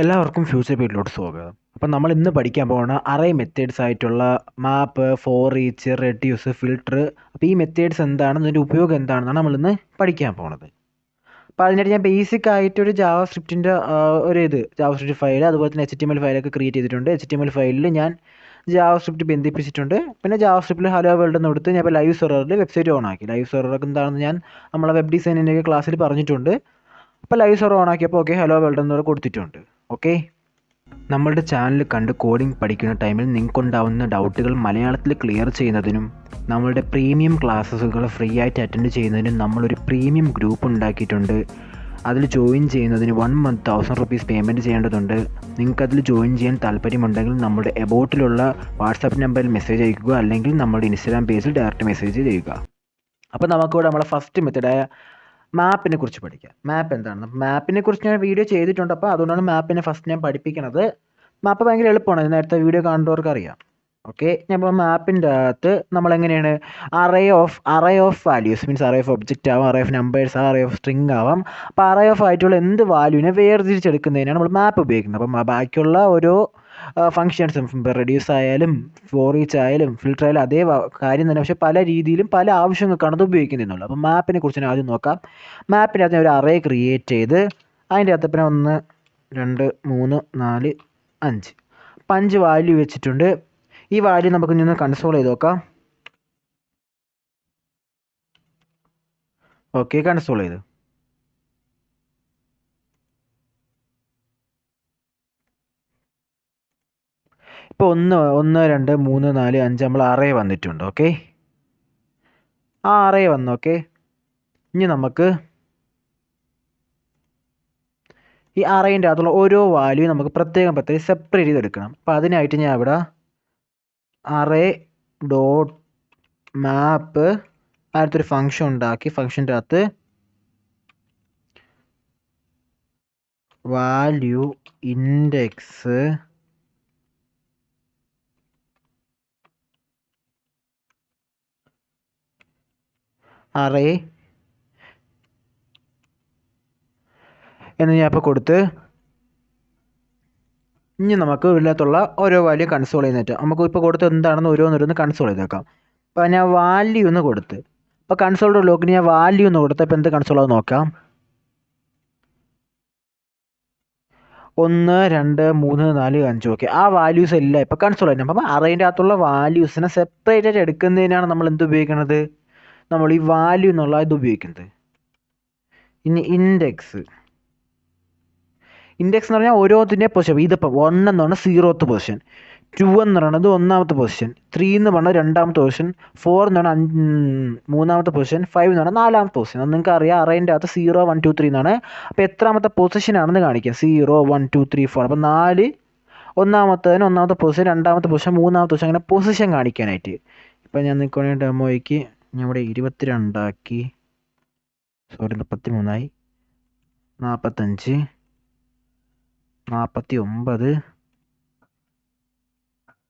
എല്ലാവർക്കും ഫ്യൂച്ചർ പീരിയഡിലോട്ട് സ്വാഗതം. അപ്പം നമ്മൾ ഇന്ന് പഠിക്കാൻ പോകുന്ന അറേ മെത്തേഡ്സ് ആയിട്ടുള്ള മാപ്പ്, ഫോർ ഈച്ച്, റെഡ്യൂസ്, ഫിൽട്ടർ. അപ്പോൾ ഈ മെത്തേഡ്സ് എന്താണെന്ന്, ഇതിൻ്റെ ഉപയോഗം എന്താണെന്നാണ് നമ്മളിന്ന് പഠിക്കാൻ പോകുന്നത്. അപ്പോൾ അതിനായിട്ട് ഞാൻ ബേസിക് ആയിട്ടൊരു ജാവാ സ്ക്രിപ്റ്റിൻ്റെ ജാവാ സ്ക്രിപ്റ്റ് ഫയൽ, അതുപോലെ തന്നെ HTML ഫയലൊക്കെ ക്രിയേറ്റ് ചെയ്തിട്ടുണ്ട്. HTML ഫയലിൽ ഞാൻ ജാവാ സ്ക്രിപ്റ്റ് ബന്ധിപ്പിച്ചിട്ടുണ്ട്. പിന്നെ ജാവാ സ്ക്രിപ്റ്റിൽ ഹലോ വേൾഡ് എന്ന് കൊടുത്ത് ഞാൻ ഇപ്പോൾ ലൈവ് സെർവറിൽ വെബ്സൈറ്റ് ഓൺ ആക്കി. ലൈവ് സെർവറൊക്കെ എന്താണെന്ന് ഞാൻ നമ്മളെ വെബ് ഡിസൈനിൻ്റെ ക്ലാസ്സിൽ പറഞ്ഞിട്ടുണ്ട്. അപ്പോൾ ലൈവ് സെർവർ ഓൺ ആക്കിയപ്പോൾ ഓക്കെ ഹലോ വേൾഡ് എന്നൂടെ കൊടുത്തിട്ടുണ്ട്. ഓക്കെ, നമ്മളുടെ ചാനൽ കണ്ട് കോഡിംഗ് പഠിക്കുന്ന ടൈമിൽ നിങ്ങൾക്കുണ്ടാവുന്ന ഡൗട്ടുകൾ മലയാളത്തിൽ ക്ലിയർ ചെയ്യുന്നതിനും നമ്മളുടെ പ്രീമിയം ക്ലാസ്സുകൾ ഫ്രീ ആയിട്ട് അറ്റൻഡ് ചെയ്യുന്നതിനും നമ്മളൊരു പ്രീമിയം ഗ്രൂപ്പ് ഉണ്ടാക്കിയിട്ടുണ്ട്. അതിൽ ജോയിൻ ചെയ്യുന്നതിന് 1 month 1000 rupees പേയ്മെൻറ്റ് ചെയ്യേണ്ടതുണ്ട്. നിങ്ങൾക്കതിൽ ജോയിൻ ചെയ്യാൻ താല്പര്യമുണ്ടെങ്കിൽ നമ്മുടെ എബൌട്ടിലുള്ള വാട്സാപ്പ് നമ്പറിൽ മെസ്സേജ് അയക്കുക, അല്ലെങ്കിൽ നമ്മുടെ ഇൻസ്റ്റാഗ്രാം പേജിൽ ഡയറക്റ്റ് മെസ്സേജ് ചെയ്യുക. അപ്പോൾ നമുക്കിവിടെ നമ്മളെ ഫസ്റ്റ് മെത്തേഡായ മാപ്പിനെ കുറിച്ച് പഠിക്കാം. മാപ്പ് എന്താണെന്ന്, മാപ്പിനെ കുറിച്ച് ഞാൻ വീഡിയോ ചെയ്തിട്ടുണ്ട്. അപ്പോൾ അതുകൊണ്ടാണ് മാപ്പിനെ ഫസ്റ്റ് ഞാൻ പഠിപ്പിക്കുന്നത്. മാപ്പ് ഭയങ്കര എളുപ്പമാണ്, നേരത്തെ വീഡിയോ കാണുന്നവർക്ക് അറിയാം. ഓക്കെ, ഞാൻ ഇപ്പോൾ മാപ്പിൻ്റെ അകത്ത് നമ്മളെങ്ങനെയാണ് array of values means array of object ആവാം, array of numbers, array of string ആവാം. അപ്പോൾ അറേ ഓഫ് ആയിട്ടുള്ള എന്ത് വാല്യൂവിനെ വേർതിരിച്ചെടുക്കുന്നതിനാണ് നമ്മൾ മാപ്പ് ഉപയോഗിക്കുന്നത്. അപ്പം ബാക്കിയുള്ള ഓരോ ഫങ്ഷൻസും റെഡ്യൂസ് ആയാലും ഫോർ ഈച്ച് ആയാലും ഫിൽട്ടർ ആയാലും അതേ കാര്യം തന്നെ, പക്ഷേ പല രീതിയിലും പല ആവശ്യങ്ങൾക്കാണ് അത് ഉപയോഗിക്കുന്നതെന്നുള്ളൂ. അപ്പം മാപ്പിനെ കുറിച്ച് ഞാൻ ആദ്യം നോക്കാം. മാപ്പിൻ്റെ അകത്ത് ഒരു അറേ ക്രിയേറ്റ് ചെയ്ത് അതിൻ്റെ അകത്ത് പിന്നെ 1 2 3 4 5 5 വാല്യൂ വെച്ചിട്ടുണ്ട്. ഈ വാല്യൂ നമുക്ക് ഇനി ഒന്ന് കൺസോൾ ചെയ്ത് നോക്കാം. ഓക്കെ, കൺസോൾ ചെയ്ത് ഇപ്പോൾ 1 2 3 4 5 നമ്മൾ അറേ വന്നിട്ടുണ്ട്. ഓക്കെ, ആ അറേ വന്നു. ഓക്കെ, ഇനി നമുക്ക് ഈ അറേൻ്റെ അകത്തുള്ള ഓരോ വാല്യൂ നമുക്ക് പ്രത്യേകം സെപ്പറേറ്റ് ചെയ്തെടുക്കണം. അപ്പോൾ അതിനായിട്ട് ഞാൻ ഇവിടെ അറേ ഡോട്ട് മാപ്പ് അടുത്തൊരു ഫംഗ്ഷൻ ഉണ്ടാക്കി. ഫംഗ്ഷൻ്റെ അകത്ത് വാല്യൂ ഇൻഡെക്സ് അറേ എന്ന് ഞാൻ ഇപ്പോൾ കൊടുത്ത് ഇനി നമുക്ക് ഇതിനകത്തുള്ള ഓരോ വാല്യൂ കൺസോൾ ചെയ്യുന്നിട്ട് നമുക്ക് ഇപ്പോൾ കൊടുത്ത് എന്താണെന്ന് ഓരോന്നോരോന്ന് കൺസോൾ ചെയ്തേക്കാം. അപ്പോൾ ഞാൻ വാല്യൂ എന്ന് കൊടുത്ത്, അപ്പോൾ കൺസോളിൻ്റെ ലോക്കിന് ഞാൻ വാല്യൂ എന്ന് കൊടുത്ത് ഇപ്പോൾ എന്ത് കൺസോൾ ആവും നോക്കാം. 1 2 3 4 5. ഓക്കെ, ആ വാല്യൂസ് എല്ലാം ഇപ്പോൾ കൺസോൾ ചെയ്യുന്നത്. അപ്പം അറേൻ്റെ അകത്തുള്ള വാല്യൂസിനെ സെപ്പറേറ്റ് ആയിട്ട് എടുക്കുന്നതിനാണ് നമ്മൾ എന്ത് ഉപയോഗിക്കുന്നത്, നമ്മൾ ഈ വാല്യൂ എന്നുള്ള ഇത് ഉപയോഗിക്കുന്നത്. ഇനി ഇൻഡെക്സ് എന്ന് പറഞ്ഞാൽ ഓരോത്തിൻ്റെ പൊസിഷൻ. ഇതിപ്പോൾ 1 എന്ന് പറഞ്ഞാൽ 0th പൊസിഷൻ, 2 എന്ന് പറയുന്നത് 1ാമത്തെ പൊസിഷൻ, 3 എന്ന് പറഞ്ഞാൽ 2ാമത്തെ പൊസിഷൻ, 4 എന്ന് പറഞ്ഞാൽ 3ാമത്തെ പൊസിഷൻ, 5 എന്ന് പറഞ്ഞാൽ 4ാമത്തെ പൊസിഷൻ. അത് നിങ്ങൾക്ക് അറിയാം, അറേൻ്റെ അകത്ത് 0 1 2 3 എന്നാണ്. അപ്പോൾ എത്രാമത്തെ പൊസിഷനാണെന്ന് കാണിക്കാം. 0 1 2 3 4. അപ്പോൾ 4 ഒന്നാമത്തേതിന് 1ാമത്തെ പൊസിഷൻ, 2ാമത്തെ പൊസിഷൻ, 3ാമത്തെ പൊസിഷൻ, അങ്ങനെ പൊസിഷൻ കാണിക്കാനായിട്ട്. ഇപ്പം ഞാൻ നിൽക്കുകയാണെങ്കിൽ ഡെമോയ്ക്ക് ഞാൻ ഇവിടെ 22 ആക്കി, 33 45 49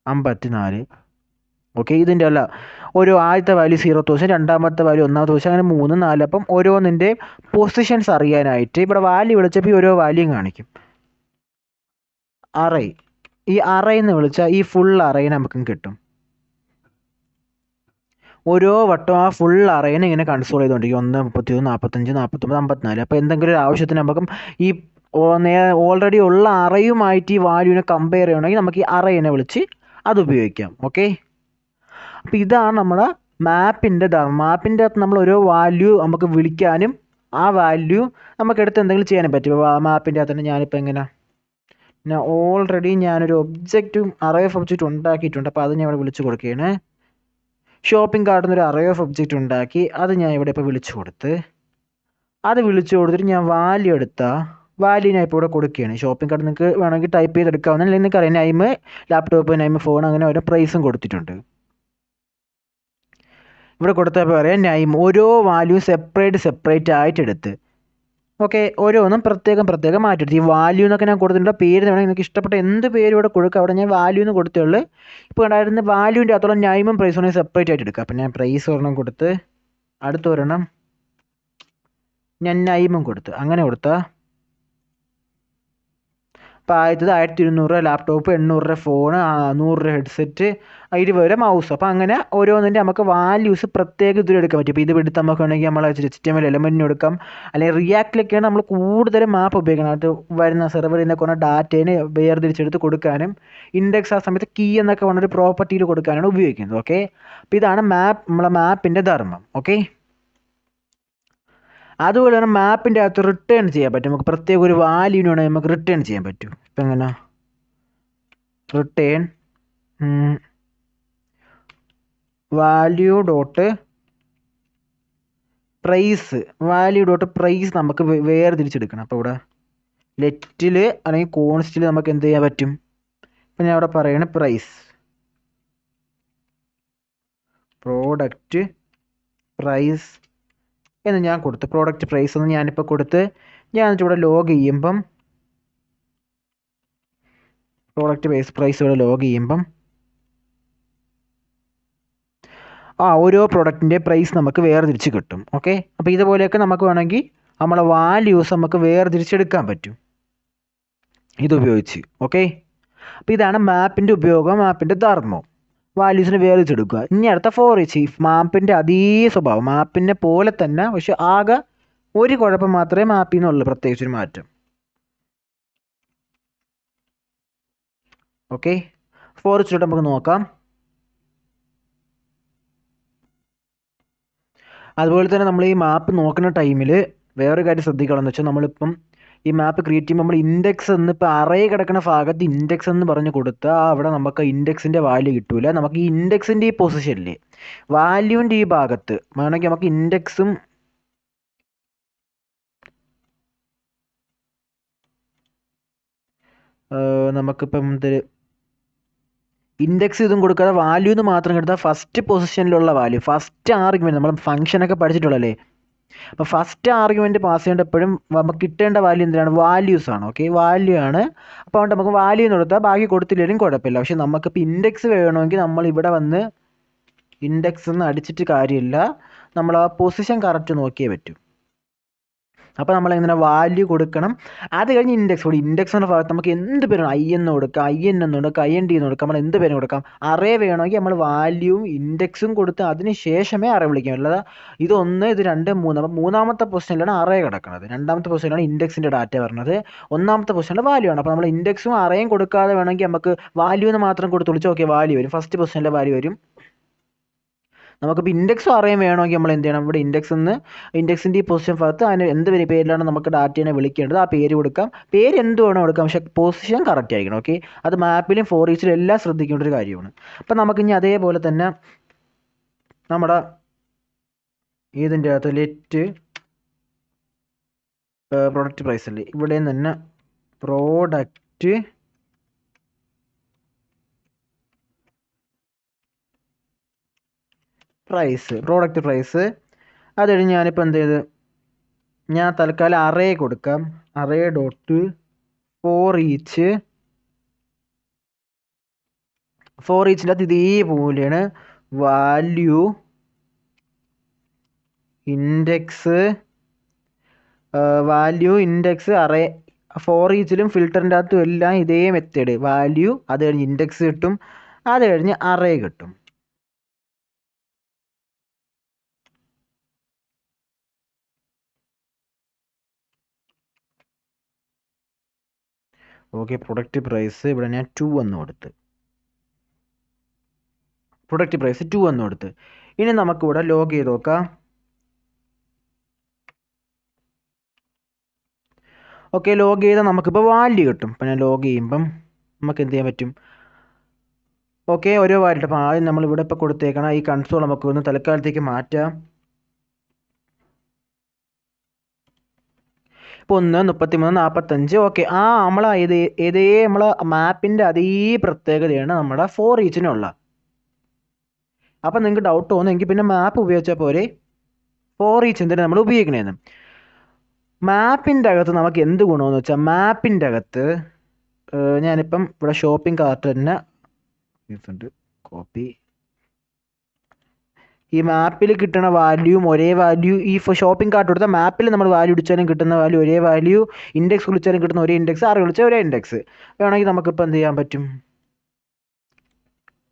54. ഓക്കെ, ഇതിൻ്റെ അല്ല ഒരു ആദ്യത്തെ വാല്യൂ 0th പൊസിഷൻ, 2ാമത്തെ വാല്യൂ 1ാമത്തെ പൊസിഷൻ, അങ്ങനെ 3 4. അപ്പം ഓരോന്നിൻ്റെ പൊസിഷൻസ് അറിയാനായിട്ട് ഇവിടെ വാല്യൂ വിളിച്ചപ്പോൾ ഓരോ വാല്യൂയും കാണിക്കും. അറേ, ഈ അറേ എന്ന് വിളിച്ചാൽ ഈ ഫുൾ അറേ നമുക്കും കിട്ടും. ഓരോ വട്ടം ആ ഫുൾ അറേനെ ഇങ്ങനെ കൺസോൾ ചെയ്തുകൊണ്ടിരിക്കും. 1 31 45 49 54. അപ്പോൾ എന്തെങ്കിലും ഒരു ആവശ്യത്തിന് നമുക്കും ഈ ഓൾറെഡി ഉള്ള അറയുമായിട്ട് ഈ വാല്യൂവിനെ കമ്പയർ ചെയ്യണമെങ്കിൽ നമുക്ക് ഈ അറേനെ വിളിച്ച് അത് ഉപയോഗിക്കാം. ഓക്കെ, അപ്പോൾ ഇതാണ് നമ്മുടെ മാപ്പിൻ്റെ ധർമ്മം. മാപ്പിൻ്റെ അകത്ത് നമ്മൾ ഓരോ വാല്യൂ നമുക്ക് വിളിക്കാനും ആ വാല്യൂ നമുക്ക് എടുത്ത് എന്തെങ്കിലും ചെയ്യാനും പറ്റും. മാപ്പിൻ്റെ അകത്ത് തന്നെ ഞാനിപ്പോൾ ഓൾറെഡി ഞാനൊരു അറേ ഓഫ് ഒബ്ജക്റ്റ് ഉണ്ടാക്കിയിട്ടുണ്ട്. അപ്പോൾ അത് ഞാൻ ഇവിടെ വിളിച്ച് കൊടുക്കുകയാണ്. ഷോപ്പിംഗ് കാർട്ടിൽ നിന്നൊരു അറേ ഓഫ് ഒബ്ജക്റ്റ് ഉണ്ടാക്കി, അത് ഞാൻ ഇവിടെ ഇപ്പോൾ വിളിച്ചു കൊടുത്തിട്ട് ഞാൻ വാല്യൂ വാല്യൂ ഞാൻ ഇപ്പോൾ ഇവിടെ കൊടുക്കുകയാണ്. ഷോപ്പിംഗ് കാർഡ് നിങ്ങൾക്ക് വേണമെങ്കിൽ ടൈപ്പ് ചെയ്തെടുക്കാവുന്ന, അല്ലെങ്കിൽ നിങ്ങൾക്ക് അറിയാം നൈം ലാപ്ടോപ്പ്, നൈം ഫോൺ, അങ്ങനെ ഓരോ പ്രൈസും കൊടുത്തിട്ടുണ്ട്. ഇവിടെ കൊടുത്തപ്പോൾ പറയാം നൈം ഓരോ വാല്യൂ സെപ്പറേറ്റ് ആയിട്ട് എടുത്ത്. ഓക്കെ, ഓരോന്നും പ്രത്യേകം മാറ്റിയെടുത്ത്. ഈ വാല്യൂ എന്നൊക്കെ ഞാൻ കൊടുത്തിട്ടുണ്ട്. പേര് വേണമെങ്കിൽ നിങ്ങൾക്ക് ഇഷ്ടപ്പെട്ട എന്ത് പേര് ഇവിടെ കൊടുക്കുക. അവിടെ ഞാൻ വാല്യൂ എന്ന് കൊടുത്തുള്ളൂ. ഇപ്പോൾ ഉണ്ടായിരുന്ന വാല്യൂവിൻ്റെ അകത്തുള്ള നൈമും പ്രൈസ് വേണമെങ്കിൽ സെപ്പറേറ്റ് ആയിട്ട് എടുക്കുക. അപ്പം ഞാൻ പ്രൈസ് ഒരെണ്ണം കൊടുത്ത്, അടുത്തൊരെണ്ണം ഞാൻ നൈമും കൊടുത്ത്, അങ്ങനെ കൊടുത്താൽ അപ്പോൾ ആദ്യത്തത് 1200 ലാപ്ടോപ്പ്, 800 ഫോണ്, 100 ഹെഡ്സെറ്റ്, 20 മൗസ്. അപ്പോൾ അങ്ങനെ ഓരോന്നിൻ്റെ നമുക്ക് വാല്യൂസ് പ്രത്യേക ഇതിൽ എടുക്കാൻ പറ്റും. ഇപ്പോൾ ഇത് എടുത്ത് നമുക്ക് വേണമെങ്കിൽ നമ്മൾ HTML എലമെൻറ്റിന് എടുക്കാം, അല്ലെങ്കിൽ റിയാക്റ്റിലൊക്കെയാണ് നമ്മൾ കൂടുതലും മാപ്പ് ഉപയോഗിക്കണം. അത് വരുന്ന സെർവറിൽ നിന്നൊക്കെ വന്ന ഡാറ്റേനെ വേർതിരിച്ചെടുത്ത് കൊടുക്കാനും ഇൻഡെക്സ് ആ സമയത്ത് കീ എന്നൊക്കെ പറഞ്ഞൊരു പ്രോപ്പർട്ടിയിൽ കൊടുക്കാനാണ് ഉപയോഗിക്കുന്നത്. ഓക്കെ, അപ്പോൾ ഇതാണ് നമ്മളെ മാപ്പിൻ്റെ ധർമ്മം. ഓക്കെ, അതുപോലെ തന്നെ മാപ്പിൻ്റെ അകത്ത് റിട്ടേൺ ചെയ്യാൻ പറ്റും. നമുക്ക് പ്രത്യേക ഒരു വാല്യൂവിന് വേണമെങ്കിൽ നമുക്ക് റിട്ടേൺ ചെയ്യാൻ പറ്റും. ഇപ്പം എങ്ങനെ റിട്ടേൺ വാല്യൂ ഡോട്ട് പ്രൈസ് നമുക്ക് വേർതിരിച്ചെടുക്കണം. അപ്പോൾ ഇവിടെ ലെറ്റിൽ അല്ലെങ്കിൽ കോൺസ്റ്റിൽ നമുക്ക് എന്ത് ചെയ്യാൻ പറ്റും? ഇപ്പം ഞാൻ ഇവിടെ പറയണ പ്രോഡക്റ്റ് പ്രൈസ് എന്ന് ഞാൻ കൊടുത്ത്, പ്രോഡക്റ്റ് പ്രൈസ് എന്ന് ഞാനിപ്പോൾ കൊടുത്ത്, ഞാൻ എന്നിട്ട് ഇവിടെ ലോഗ് ചെയ്യുമ്പം പ്രോഡക്റ്റ് പ്രൈസ് ഇവിടെ ലോഗ് ചെയ്യുമ്പം ഓരോ പ്രോഡക്റ്റിൻ്റെ പ്രൈസ് നമുക്ക് വേർതിരിച്ച് കിട്ടും. ഓക്കെ, അപ്പോൾ ഇതുപോലെയൊക്കെ നമുക്ക് വേണമെങ്കിൽ നമ്മളെ വാല്യൂസ് നമുക്ക് വേർതിരിച്ചെടുക്കാൻ പറ്റും ഇതുപയോഗിച്ച്. ഓക്കെ, അപ്പോൾ ഇതാണ് മാപ്പിൻ്റെ ഉപയോഗം, മാപ്പിൻ്റെ ധർമ്മം. വാല്യൂസിന് വേർതിരിച്ചെടുക്കുക. ഇനി അടുത്ത ഫോർ ഈച്ച്. മാപ്പിൻ്റെ അതേ സ്വഭാവം, മാപ്പിനെ പോലെ തന്നെ, പക്ഷെ ആകെ ഒരു കുഴപ്പം മാത്രമേ മാപ്പിൽ നിന്നുള്ളൂ, പ്രത്യേകിച്ചൊരു മാറ്റം. ഓക്കെ, ഫോർ ഈച്ചിലോട്ട് നമുക്ക് നോക്കാം. അതുപോലെ തന്നെ നമ്മൾ ഈ മാപ്പ് നോക്കുന്ന ടൈമിൽ വേറൊരു കാര്യം ശ്രദ്ധിക്കണമെന്ന് വെച്ചാൽ, നമ്മളിപ്പം ഈ മാപ്പ് ക്രിയേറ്റ് ചെയ്യുമ്പോൾ നമ്മൾ ഇൻഡെക്സ് എന്ന് ഇപ്പോൾ അറേ കിടക്കുന്ന ഭാഗത്ത് ഇൻഡെക്സ് എന്ന് പറഞ്ഞ് കൊടുത്താൽ അവിടെ നമുക്ക് ഇൻഡെക്സിൻ്റെ വാല്യൂ കിട്ടൂല. നമുക്ക് ഈ ഇൻഡെക്സിൻ്റെ ഈ പൊസിഷനിൽ വാല്യൂവിൻ്റെ ഈ ഭാഗത്ത് വേണമെങ്കിൽ നമുക്ക് ഇൻഡെക്സും നമുക്കിപ്പം ഇൻഡെക്സ് ഇതും കൊടുക്കാതെ വാല്യൂ എന്ന് മാത്രം കൊടുത്താൽ ഫസ്റ്റ് പൊസിഷനിലുള്ള വാല്യൂ, ഫസ്റ്റ് ആർഗ്യുമെൻറ്റ്, നമ്മൾ ഫംഗ്ഷനൊക്കെ പഠിച്ചിട്ടുള്ളല്ലേ. അപ്പോൾ ഫസ്റ്റ് ആർഗ്യുമെൻറ്റ് പാസ് ചെയ്യേണ്ട എപ്പോഴും നമുക്ക് കിട്ടേണ്ട വാല്യൂ എന്തിനാണ്? വാല്യൂസ് ആണ്. ഓക്കെ, വാല്യൂ ആണ്. അപ്പോൾ അതുകൊണ്ട് നമുക്ക് വാല്യൂ എന്ന് കൊടുത്താൽ ബാക്കി കൊടുത്തില്ലെങ്കിലും കുഴപ്പമില്ല. പക്ഷെ നമുക്കിപ്പോൾ ഇൻഡെക്സ് വേണമെങ്കിൽ നമ്മൾ ഇവിടെ വന്ന് ഇൻഡെക്സ് എന്ന് അടിച്ചിട്ട് കാര്യമില്ല, നമ്മൾ ആ പൊസിഷൻ കറക്റ്റ് നോക്കിയേ പറ്റൂ. അപ്പോൾ നമ്മൾ എങ്ങനെ വാല്യൂ കൊടുക്കണം. അത് കഴിഞ്ഞ് ഇൻഡെക്സ് കൊടുക്കും. ഇൻഡെക്സ് എന്ന ഭാഗത്ത് നമുക്ക് എന്ത് പേരാണ് ഐ എന്ന് കൊടുക്കാം, IN എന്ന് കൊടുക്കാം, IND എന്ന് കൊടുക്കാം, നമ്മൾ എന്ത് പേരും കൊടുക്കാം. അറേ വേണമെങ്കിൽ നമ്മൾ വാല്യൂവും ഇൻഡെക്സും കൊടുത്ത് അതിന് ശേഷമേ അറേ വിളിക്കാൻ. അല്ലാതെ ഇത് 1, ഇത് 2, 3. അപ്പോൾ മൂന്നാമത്തെ പൊസിഷനിലാണ് അറേ കിടക്കുന്നത്, രണ്ടാമത്തെ പൊസിഷനിലാണ് ഇൻഡെക്സിൻ്റെ ഡാറ്റ വരുന്നത്, ഒന്നാമത്തെ പൊസിഷനിൽ വാല്യൂ ആണ്. അപ്പോൾ നമ്മൾ ഇൻഡെക്സും അറേയും കൊടുക്കാതെ വേണമെങ്കിൽ നമുക്ക് വാല്യൂ എന്ന് മാത്രം കൊടുത്ത് വിളിച്ച് ഓക്കെ വാല്യൂ വരും, ഫസ്റ്റ് പൊസിഷനിലെ വാല്യൂ വരും. നമുക്കിപ്പോൾ ഇൻഡെക്സും അറേയും വേണമെങ്കിൽ നമ്മൾ എന്ത് ചെയ്യണം? ഇവിടെ ഇൻഡെക്സിൻ്റെ ഈ പൊസിഷൻ ഭാഗത്ത് അതിന് എന്ത് പേരിലാണ് നമുക്ക് ഡാറ്റേനെ വിളിക്കേണ്ടത് ആ പേര് കൊടുക്കാം. പേര് എന്ത് വേണം കൊടുക്കാം, പക്ഷേ പൊസിഷൻ കറക്റ്റ് ആയിരിക്കണം. ഓക്കെ, അത് മാപ്പിലും ഫോർ ഈച്ചിലും എല്ലാം ശ്രദ്ധിക്കേണ്ട ഒരു കാര്യമാണ്. അപ്പം നമുക്കിനി അതേപോലെ തന്നെ നമ്മുടെ ഇതിൻ്റെ അകത്ത് ലെറ്റ് പ്രോഡക്റ്റ് പ്രൈസ് അല്ലേ, ഇവിടെ തന്നെ പ്രോഡക്റ്റ് പ്രൈസ്. അത് കഴിഞ്ഞ് ഞാനിപ്പോൾ എന്ത് ചെയ്ത്, ഞാൻ തൽക്കാലം അറേ കൊടുക്കാം. അറേ ഡോട്ട് ഫോർ ഈച്ചിൻ്റെ അകത്ത് ഇതേപോലെയാണ് വാല്യൂ ഇൻഡെക്സ് അറേ. ഫോർ ഈച്ചിലും ഫിൽറ്ററിൻ്റെ അകത്തും എല്ലാം ഇതേ മെത്തേഡ്, വാല്യൂ, അത് കഴിഞ്ഞ് ഇൻഡെക്സ് കിട്ടും, അത് കഴിഞ്ഞ് അറേ കിട്ടും. ഓക്കെ, പ്രൊഡക്റ്റ് പ്രൈസ് ഇവിടെ ഞാൻ 2 എന്ന് കൊടുത്ത്, പ്രൊഡക്റ്റ് പ്രൈസ് 2 എന്ന് കൊടുത്ത്. ഇനി നമുക്കിവിടെ ലോഗ് ചെയ്ത് നോക്കാം. ഓക്കെ, ലോഗ് ചെയ്താൽ നമുക്കിപ്പോൾ വാല്യൂ കിട്ടും. അപ്പോൾ ഞാൻ ലോഗ് ചെയ്യുമ്പം നമുക്ക് എന്ത് ചെയ്യാൻ പറ്റും? ഓക്കെ, ഓരോ വാല്യൂ. അപ്പോൾ ആദ്യം നമ്മളിവിടെ ഇപ്പോൾ കൊടുത്തേക്കണം ഈ കൺസോൾ നമുക്ക് ഒന്ന് തൽക്കാലത്തേക്ക് മാറ്റാം. ഇപ്പോൾ 1, 33, 45. ഓക്കെ, നമ്മളെ നമ്മളെ മാപ്പിൻ്റെ അതേ പ്രത്യേകതയാണ് നമ്മുടെ ഫോർ ഈച്ചിനുള്ള. അപ്പം നിങ്ങൾക്ക് ഡൗട്ട് തോന്നുമെങ്കിൽ പിന്നെ മാപ്പ് ഉപയോഗിച്ചാൽ പോരെ, ഫോർ ഈച്ച് എന്തിനാണ് നമ്മൾ ഉപയോഗിക്കണേന്ന്. മാപ്പിൻ്റെ അകത്ത് നമുക്ക് എന്ത് ഗുണമെന്ന് വെച്ചാൽ, മാപ്പിൻ്റെ അകത്ത് ഞാനിപ്പം ഇവിടെ ഷോപ്പിംഗ് കാർട്ട് തന്നെ കോപ്പി, ഈ മാപ്പിൽ കിട്ടുന്ന വാല്യൂവും ഒരേ വാല്യൂ, ഈ ഷോപ്പിംഗ് കാർട്ട് കൊടുത്താൽ മാപ്പിൽ നമ്മൾ വാല്യൂ അടിച്ചാലും കിട്ടുന്ന വാല്യൂ ഒരേ വാല്യൂ, ഇൻഡെക്സ് വിളിച്ചാലും കിട്ടുന്ന ഒരേ ഇൻഡെക്സ്, അറേ വിളിച്ചാൽ ഒരേ ഇൻഡെക്സ് വേണമെങ്കിൽ നമുക്കിപ്പോൾ എന്ത് ചെയ്യാൻ പറ്റും,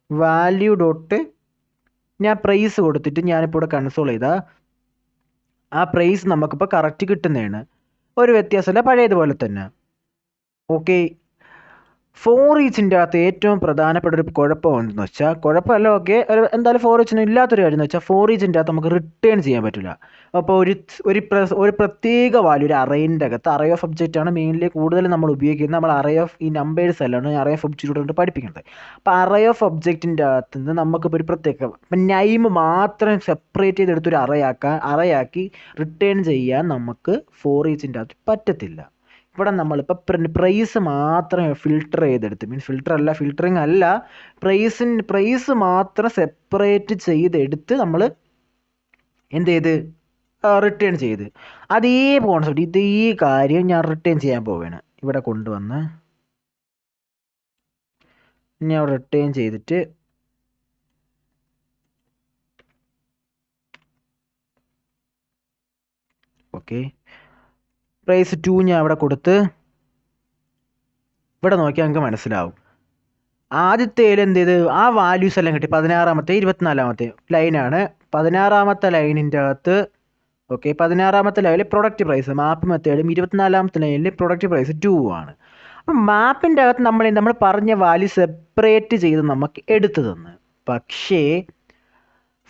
വാല്യൂ ഡോട്ട് ഞാൻ പ്രൈസ് കൊടുത്തിട്ട് ഞാനിപ്പോൾ ഇവിടെ കൺസോൾ ചെയ്താൽ ആ പ്രൈസ് നമുക്കിപ്പോൾ കറക്റ്റ് കിട്ടുന്നതാണ്, ഒരു വ്യത്യാസമില്ല, പഴയതുപോലെ തന്നെ. ഓക്കെ, ഫോർ ഈച്ചിൻ്റെ അകത്ത് ഏറ്റവും പ്രധാനപ്പെട്ട ഒരു കുഴപ്പം എന്തെന്ന് വെച്ചാൽ, കുഴപ്പമല്ല, ഓക്കെ, എന്തായാലും ഫോർ ഈച്ചിന് ഇല്ലാത്തൊരു കാര്യം എന്ന് വെച്ചാൽ ഫോർ ഈച്ചിൻ്റെ അകത്ത് നമുക്ക് റിട്ടേൺ ചെയ്യാൻ പറ്റില്ല. അപ്പോൾ ഒരു പ്രത്യേക വാല്യൂ, ഒരു അറേൻ്റെ അകത്ത് അറേ ഓഫ് ഒബ്ജക്റ്റ് ആണ് മെയിൻലി കൂടുതൽ നമ്മൾ ഉപയോഗിക്കുന്നത്. നമ്മൾ അറേ ഓഫ് ഈ നമ്പേഴ്സ് അല്ലാണ് അറേ ഓഫ് ഒബ്ജക്റ്റ് പഠിപ്പിക്കുന്നത്. അപ്പോൾ അറേ ഓഫ് ഒബ്ജക്റ്റിൻ്റെ അകത്ത് നിന്ന് നമുക്കിപ്പോൾ ഒരു പ്രത്യേക ഇപ്പം നെയിം മാത്രം സെപ്പറേറ്റ് ചെയ്തെടുത്തൊരു അറയാക്കി റിട്ടേൺ ചെയ്യാൻ നമുക്ക് ഫോർ ഈച്ചിൻ്റെ അകത്ത് പറ്റത്തില്ല. ഇവിടെ നമ്മളിപ്പോൾ പ്രൈസ് മാത്രം ഫിൽട്ടർ ചെയ്തെടുത്ത്, മീൻസ് ഫിൽറ്ററിങ് അല്ല, പ്രൈസ് മാത്രം സെപ്പറേറ്റ് ചെയ്തെടുത്ത് നമ്മൾ എന്ത് ചെയ്ത് റിട്ടേൺ ചെയ്ത്, അതേ കോൺസെപ്റ്റ് ഇതേ കാര്യം ഞാൻ റിട്ടേൺ ചെയ്യാൻ പോവുകയാണ്. ഇവിടെ കൊണ്ടുവന്ന് ഞാൻ റിട്ടേൺ ചെയ്തിട്ട് ഓക്കെ, പ്രൈസ് 2 ഞാൻ ഇവിടെ കൊടുത്ത്, ഇവിടെ നോക്കിയാൽ നിങ്ങൾക്ക് മനസ്സിലാവും. ആദ്യത്തേൽ എന്ത് ചെയ്ത് ആ വാല്യൂസ് എല്ലാം കിട്ടി. 16-ാമത്തെ 24-ാമത്തെ ലൈനാണ്. 16-ാമത്തെ ലൈനിൻ്റെ അകത്ത് ഓക്കെ, 16-ാമത്തെ ലൈനിൽ പ്രൊഡക്റ്റ് പ്രൈസ് മാപ്പ് മെത്തേഡും 24-ാമത്തെ ലൈനിൽ പ്രൊഡക്റ്റ് പ്രൈസ് 2 ആണ്. അപ്പം മാപ്പിൻ്റെ അകത്ത് നമ്മൾ പറഞ്ഞ വാല്യൂ സെപ്പറേറ്റ് ചെയ്ത് നമുക്ക് എടുത്തു തന്ന്, പക്ഷേ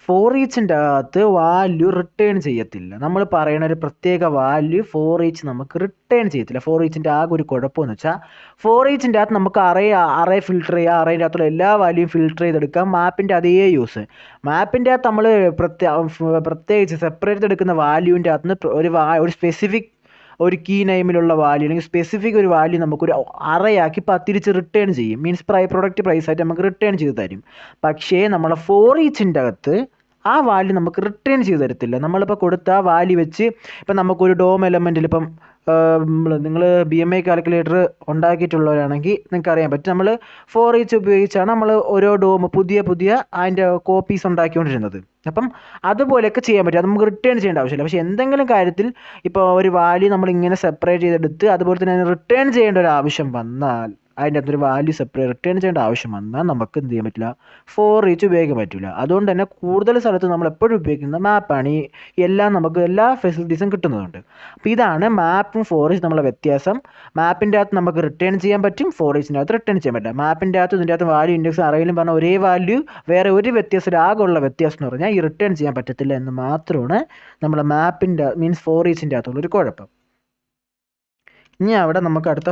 ഫോർ ഈച്ചിൻ്റെ അകത്ത് വാല്യൂ റിട്ടേൺ ചെയ്യത്തില്ല. നമ്മൾ പറയുന്ന ഒരു പ്രത്യേക വാല്യൂ ഫോർ ഈച്ച് നമുക്ക് റിട്ടേൺ ചെയ്യത്തില്ല. ഫോർ ഈച്ചിൻ്റെ ആകെ ഒരു കുഴപ്പമെന്ന് വെച്ചാൽ, ഫോർ ഈച്ചിൻ്റെ അകത്ത് നമുക്ക് അറേ ഫിൽട്ടർ ചെയ്യാം, അറേൻ്റെ അകത്തുള്ള എല്ലാ വാല്യൂയും ഫിൽട്ടർ ചെയ്തെടുക്കാം, മാപ്പിൻ്റെ അതേ യൂസ്. മാപ്പിൻ്റെ അകത്ത് നമ്മൾ പ്രത്യേകിച്ച് സെപ്പറേറ്റ് എടുക്കുന്ന വാല്യൂവിൻ്റെ അകത്ത് നിന്ന് ഒരു സ്പെസിഫിക് ഒരു കീ നെയിമിലുള്ള വാല്യൂ അല്ലെങ്കിൽ സ്പെസിഫിക് ഒരു വാല്യൂ നമുക്കൊരു അറയാക്കി തിരിച്ച് റിട്ടേൺ ചെയ്യും, മീൻസ് പ്രൊഡക്റ്റ് പ്രൈസായിട്ട് നമുക്ക് റിട്ടേൺ ചെയ്ത് തരും. പക്ഷേ നമ്മളെ ഫോർ ഈച്ചിൻ്റെ അകത്ത് ആ വാല്യൂ നമുക്ക് റിട്ടേൺ ചെയ്ത് തരത്തില്ല. നമ്മളിപ്പോൾ കൊടുത്ത ആ വാല്യൂ വെച്ച് ഇപ്പം നമുക്കൊരു ഡോം എലമെൻറ്റിൽ ഇപ്പം നിങ്ങൾ BMI കാൽക്കുലേറ്റർ ഉണ്ടാക്കിയിട്ടുള്ളവരാണെങ്കിൽ നിങ്ങൾക്ക് അറിയാൻ പറ്റും, നമ്മൾ ഫോർ ഈച്ച് ഉപയോഗിച്ചാണ് നമ്മൾ ഓരോ ഡോം പുതിയ അതിൻ്റെ കോപ്പീസ് ഉണ്ടാക്കിക്കൊണ്ടിരുന്നത്. അപ്പം അതുപോലെയൊക്കെ ചെയ്യാൻ പറ്റും, അത് നമുക്ക് റിട്ടേൺ ചെയ്യേണ്ട ആവശ്യമില്ല. പക്ഷേ എന്തെങ്കിലും കാര്യത്തിൽ ഇപ്പോൾ ഒരു വാല്യൂ നമ്മളിങ്ങനെ സെപ്പറേറ്റ് ചെയ്തെടുത്ത് അതുപോലെ തന്നെ റിട്ടേൺ ചെയ്യേണ്ട ഒരു ആവശ്യം വന്നാൽ, അതിൻ്റെ അകത്തൊരു വാല്യൂ സെപ്പറേറ്റ് റിട്ടേൺ ചെയ്യേണ്ട ആവശ്യം വന്നാൽ നമുക്ക് എന്ത് ചെയ്യാൻ പറ്റില്ല, ഫോർ ഈച്ച് ഉപയോഗിക്കാൻ പറ്റില്ല. അതുകൊണ്ട് തന്നെ കൂടുതൽ സ്ഥലത്ത് നമ്മൾ എപ്പോഴും ഉപയോഗിക്കുന്ന മാപ്പാണ്. നമുക്ക് എല്ലാ ഫെസിലിറ്റീസും കിട്ടുന്നതുണ്ട്. അപ്പോൾ ഇതാണ് മാപ്പും ഫോർ ഈച്ച് നമ്മളെ വ്യത്യാസം. മാപ്പിൻ്റെ അകത്ത് നമുക്ക് റിട്ടേൺ ചെയ്യാൻ പറ്റും, ഫോർ ഈച്ചിൻ്റെ അകത്ത് റിട്ടേൺ ചെയ്യാൻ പറ്റില്ല. മാപ്പിൻ്റെ അകത്ത് ഇതിൻ്റെ അകത്ത് വാല്യൂ ഇൻഡെക്സ് അറേയിലും പറഞ്ഞ ഒരേ വാല്യൂ, വേറെ ഒരു വ്യത്യാസം ആകെയുള്ള വ്യത്യാസം എന്ന് പറഞ്ഞാൽ ഈ റിട്ടേൺ ചെയ്യാൻ പറ്റത്തില്ല എന്ന് മാത്രമാണ് നമ്മളെ മാപ്പിൻ്റെ മീൻസ് ഫോർ ഈച്ചിൻ്റെ അകത്തുള്ളൊരു കുഴപ്പം. ഇനി അവിടെ നമുക്ക് അടുത്ത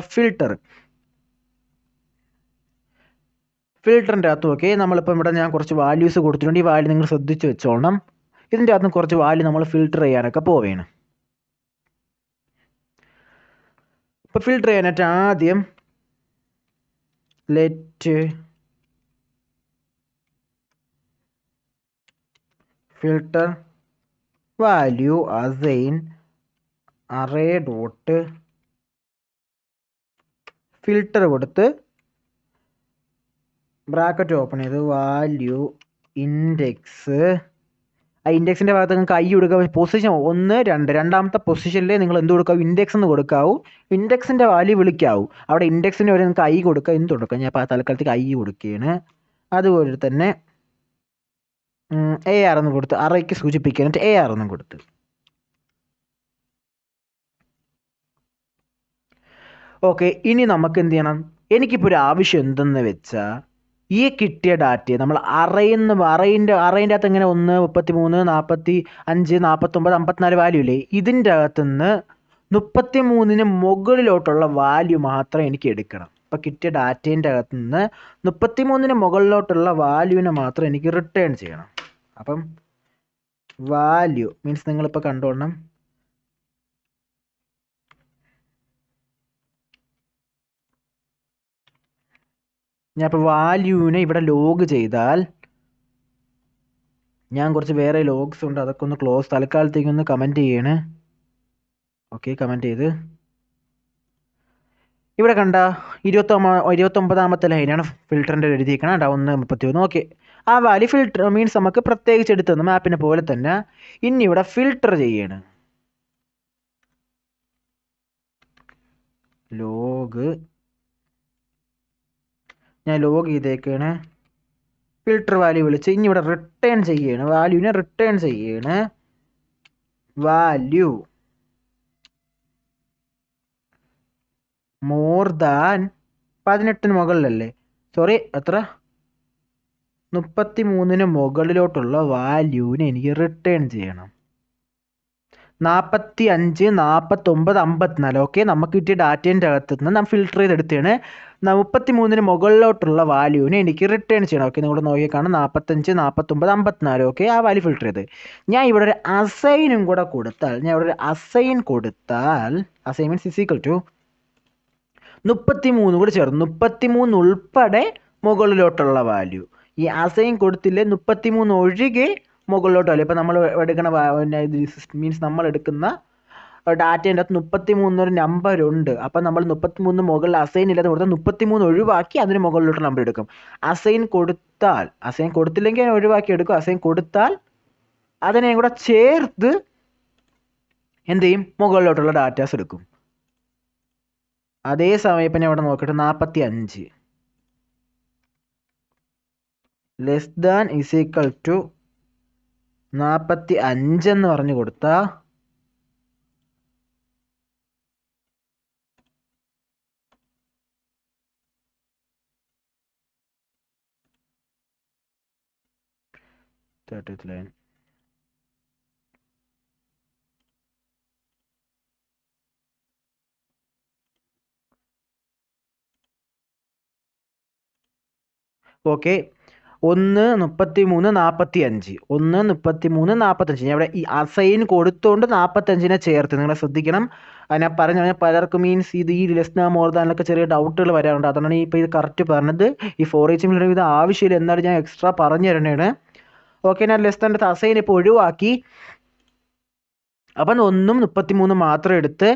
ഫിൽറ്ററിൻ്റെ അകത്ത് ഓക്കെ, നമ്മളിപ്പോൾ ഇവിടെ ഞാൻ കുറച്ച് വാല്യൂസ് കൊടുത്തിട്ടുണ്ട്. ഈ വാല്യൂ നിങ്ങൾ ശ്രദ്ധിച്ച് വെച്ചോളണം. ഇതിൻ്റെ അകത്ത് കുറച്ച് വാല്യൂ നമ്മൾ ഫിൽറ്റർ ചെയ്യാനൊക്കെ പോവുകയാണ്. ഇപ്പോൾ ഫിൽറ്റർ ചെയ്യാനായിട്ട് ആദ്യം let filter value assign array dot filter കൊടുത്ത് ബ്രാക്കറ്റ് ഓപ്പൺ ചെയ്ത് വാല്യൂ ഇൻഡെക്സ്, ആ ഇൻഡെക്സിൻ്റെ ഭാഗത്ത് നിങ്ങൾക്ക് ഐ കൊടുക്കുക, പൊസിഷൻ 1, 2 രണ്ടാമത്തെ പൊസിഷനിൽ നിങ്ങൾ എന്ത് കൊടുക്കാവൂ, ഇൻഡെക്സ് എന്ന് കൊടുക്കാവൂ, ഇൻഡെക്സിൻ്റെ വാല്യൂ വിളിക്കാവൂ. അവിടെ ഇൻഡെക്സിന് വരെ നിങ്ങൾക്ക് ഐ കൊടുക്കുക, എന്ത് കൊടുക്കുക, ഞാൻ അപ്പോൾ ആ തൽക്കാലത്തേക്ക് ഐ കൊടുക്കുകയാണ്. അതുപോലെ തന്നെ AR എന്ന് കൊടുത്ത് അറേക്ക് സൂചിപ്പിക്കാനായിട്ട് AR എന്നും കൊടുത്ത് ഓക്കെ. ഇനി നമുക്ക് എന്ത് ചെയ്യണം, എനിക്കിപ്പോൾ ഒരു ആവശ്യം എന്തെന്ന് വെച്ചാൽ ഈ കിട്ടിയ ഡാറ്റയെ നമ്മൾ അറേൻ്റെ അകത്ത് എങ്ങനെ 1, 33, 45, 49, 54 വാല്യൂ ഇല്ലേ, ഇതിൻ്റെ അകത്തുനിന്ന് 33-ന് മുകളിലോട്ടുള്ള വാല്യൂ മാത്രം എനിക്ക് എടുക്കണം. ഇപ്പോൾ കിട്ടിയ ഡാറ്റേൻ്റെ അകത്തുനിന്ന് 33-ന് മുകളിലോട്ടുള്ള വാല്യൂവിനെ മാത്രം എനിക്ക് റിട്ടേൺ ചെയ്യണം. അപ്പം വാല്യൂ മീൻസ് നിങ്ങളിപ്പോൾ കണ്ടോളണം, ഞാൻ ഇപ്പോൾ വാല്യൂവിനെ ഇവിടെ ലോഗ് ചെയ്താൽ, ഞാൻ കുറച്ച് വേറെ ലോഗ്സ് ഉണ്ട് അതൊക്കെ ഒന്ന് ക്ലോസ് തൽക്കാലത്തേക്ക് ഒന്ന് കമൻറ്റ് ചെയ്യണേ. ഓക്കെ, കമൻറ്റ് ചെയ്ത് ഇവിടെ കണ്ട 29-ാമത്തെ ലൈനാണ് ഫിൽറ്ററിൻ്റെ എഴുതിയിരിക്കണം. 1, 31 ഓക്കെ. ആ വാല്യൂ ഫിൽട്ടർ മീൻസ് നമുക്ക് പ്രത്യേകിച്ച് എടുത്തു തന്ന മാപ്പിനെ പോലെ തന്നെ ഇനി ഇവിടെ ഫിൽട്ടർ ചെയ്യാണ്. ഞാൻ ലോഗ് ചെയ്തേക്കാണ്. ഫിൽട്ടർ വാല്യൂ വിളിച്ച് ഇനി ഇവിടെ റിട്ടേൺ ചെയ്യാണ്. വാല്യൂവിനെ റിട്ടേൺ ചെയ്യാണ്. വാല്യൂ മോർ ദാൻ 18 മുകളിലല്ലേ, സോറി എത്ര, 33 മുകളിലോട്ടുള്ള വാല്യൂവിനെ എനിക്ക് റിട്ടേൺ ചെയ്യണം. 45, 49, 54. ഓക്കെ, നമുക്ക് കിട്ടിയ ഡാറ്റേൻ്റെ അകത്ത് നിന്ന് നാം ഫിൽട്ടർ ചെയ്തെടുത്താണ്. 33 മുകളിലോട്ടുള്ള വാല്യൂവിനെ എനിക്ക് റിട്ടേൺ ചെയ്യണം. ഓക്കെ, നിങ്ങൾ നോക്കിയാൽ കാണാം 45, 49, 54. ഓക്കെ, ആ വാല്യൂ ഫിൽട്ടർ ചെയ്ത് ഞാൻ ഇവിടെ ഒരു അസൈനും കൂടെ കൊടുത്താൽ, assign means is equal to 33 കൂടി ചേർന്ന് 33 ഉൾപ്പെടെ മുകളിലോട്ടുള്ള വാല്യൂ. ഈ അസൈൻ കൊടുത്തില്ലേ 33 ഒഴികെ മുകളിലോട്ട് വാല്യൂ. ഇപ്പം നമ്മൾ എടുക്കുന്ന മീൻസ് നമ്മൾ എടുക്കുന്ന ഡാറ്റേൻ്റെ അകത്ത് 33 ഒരു നമ്പർ ഉണ്ട്. അപ്പം നമ്മൾ 33 മുകളിൽ അസൈൻ ഇല്ലാതെ കൊടുത്താൽ 33 ഒഴിവാക്കി അതിന് മുകളിലോട്ട് നമ്പർ എടുക്കും. അസൈൻ കൊടുത്തില്ലെങ്കിൽ അതിനെ ഒഴിവാക്കി എടുക്കും. അസൈൻ കൊടുത്താൽ അതിനെ കൂടെ ചേർത്ത് എന്ത് ചെയ്യും, മുകളിലോട്ടുള്ള ഡാറ്റാസ് എടുക്കും. അതേസമയം ഇപ്പം ഞാൻ ഇവിടെ നോക്കട്ടെ, 45 less than is equal to 45 എന്ന് പറഞ്ഞു കൊടുത്താൽ ഓക്കെ 1, 33, 45. 1, 33, 45. ഞാൻ ഇവിടെ ഈ അസൈൻ കൊടുത്തുകൊണ്ട് 45നെ ചേർത്ത്, നിങ്ങളെ ശ്രദ്ധിക്കണം. ഞാൻ പറഞ്ഞ പലർക്കും മീൻസ് ഈ ലെസ് ദാൻ മോർ ദാനിലൊക്കെ ചെറിയ ഡൗട്ടുകൾ വരാറുണ്ട്. അതുകൊണ്ടാണ് ഇപ്പോൾ ഇത് കറക്റ്റ് പറഞ്ഞത്. ഈ ഫോർ ഈച്ച് ഇത് ആവശ്യമില്ല, എന്നാലും ഞാൻ എക്സ്ട്രാ പറഞ്ഞു തരണേണ്. ഓക്കെ, ഞാൻ ലെസ് ദാൻ്റെ അസൈൻ ഇപ്പോൾ ഒഴിവാക്കി. അപ്പം 1ഉം 33 മാത്രം എടുത്ത്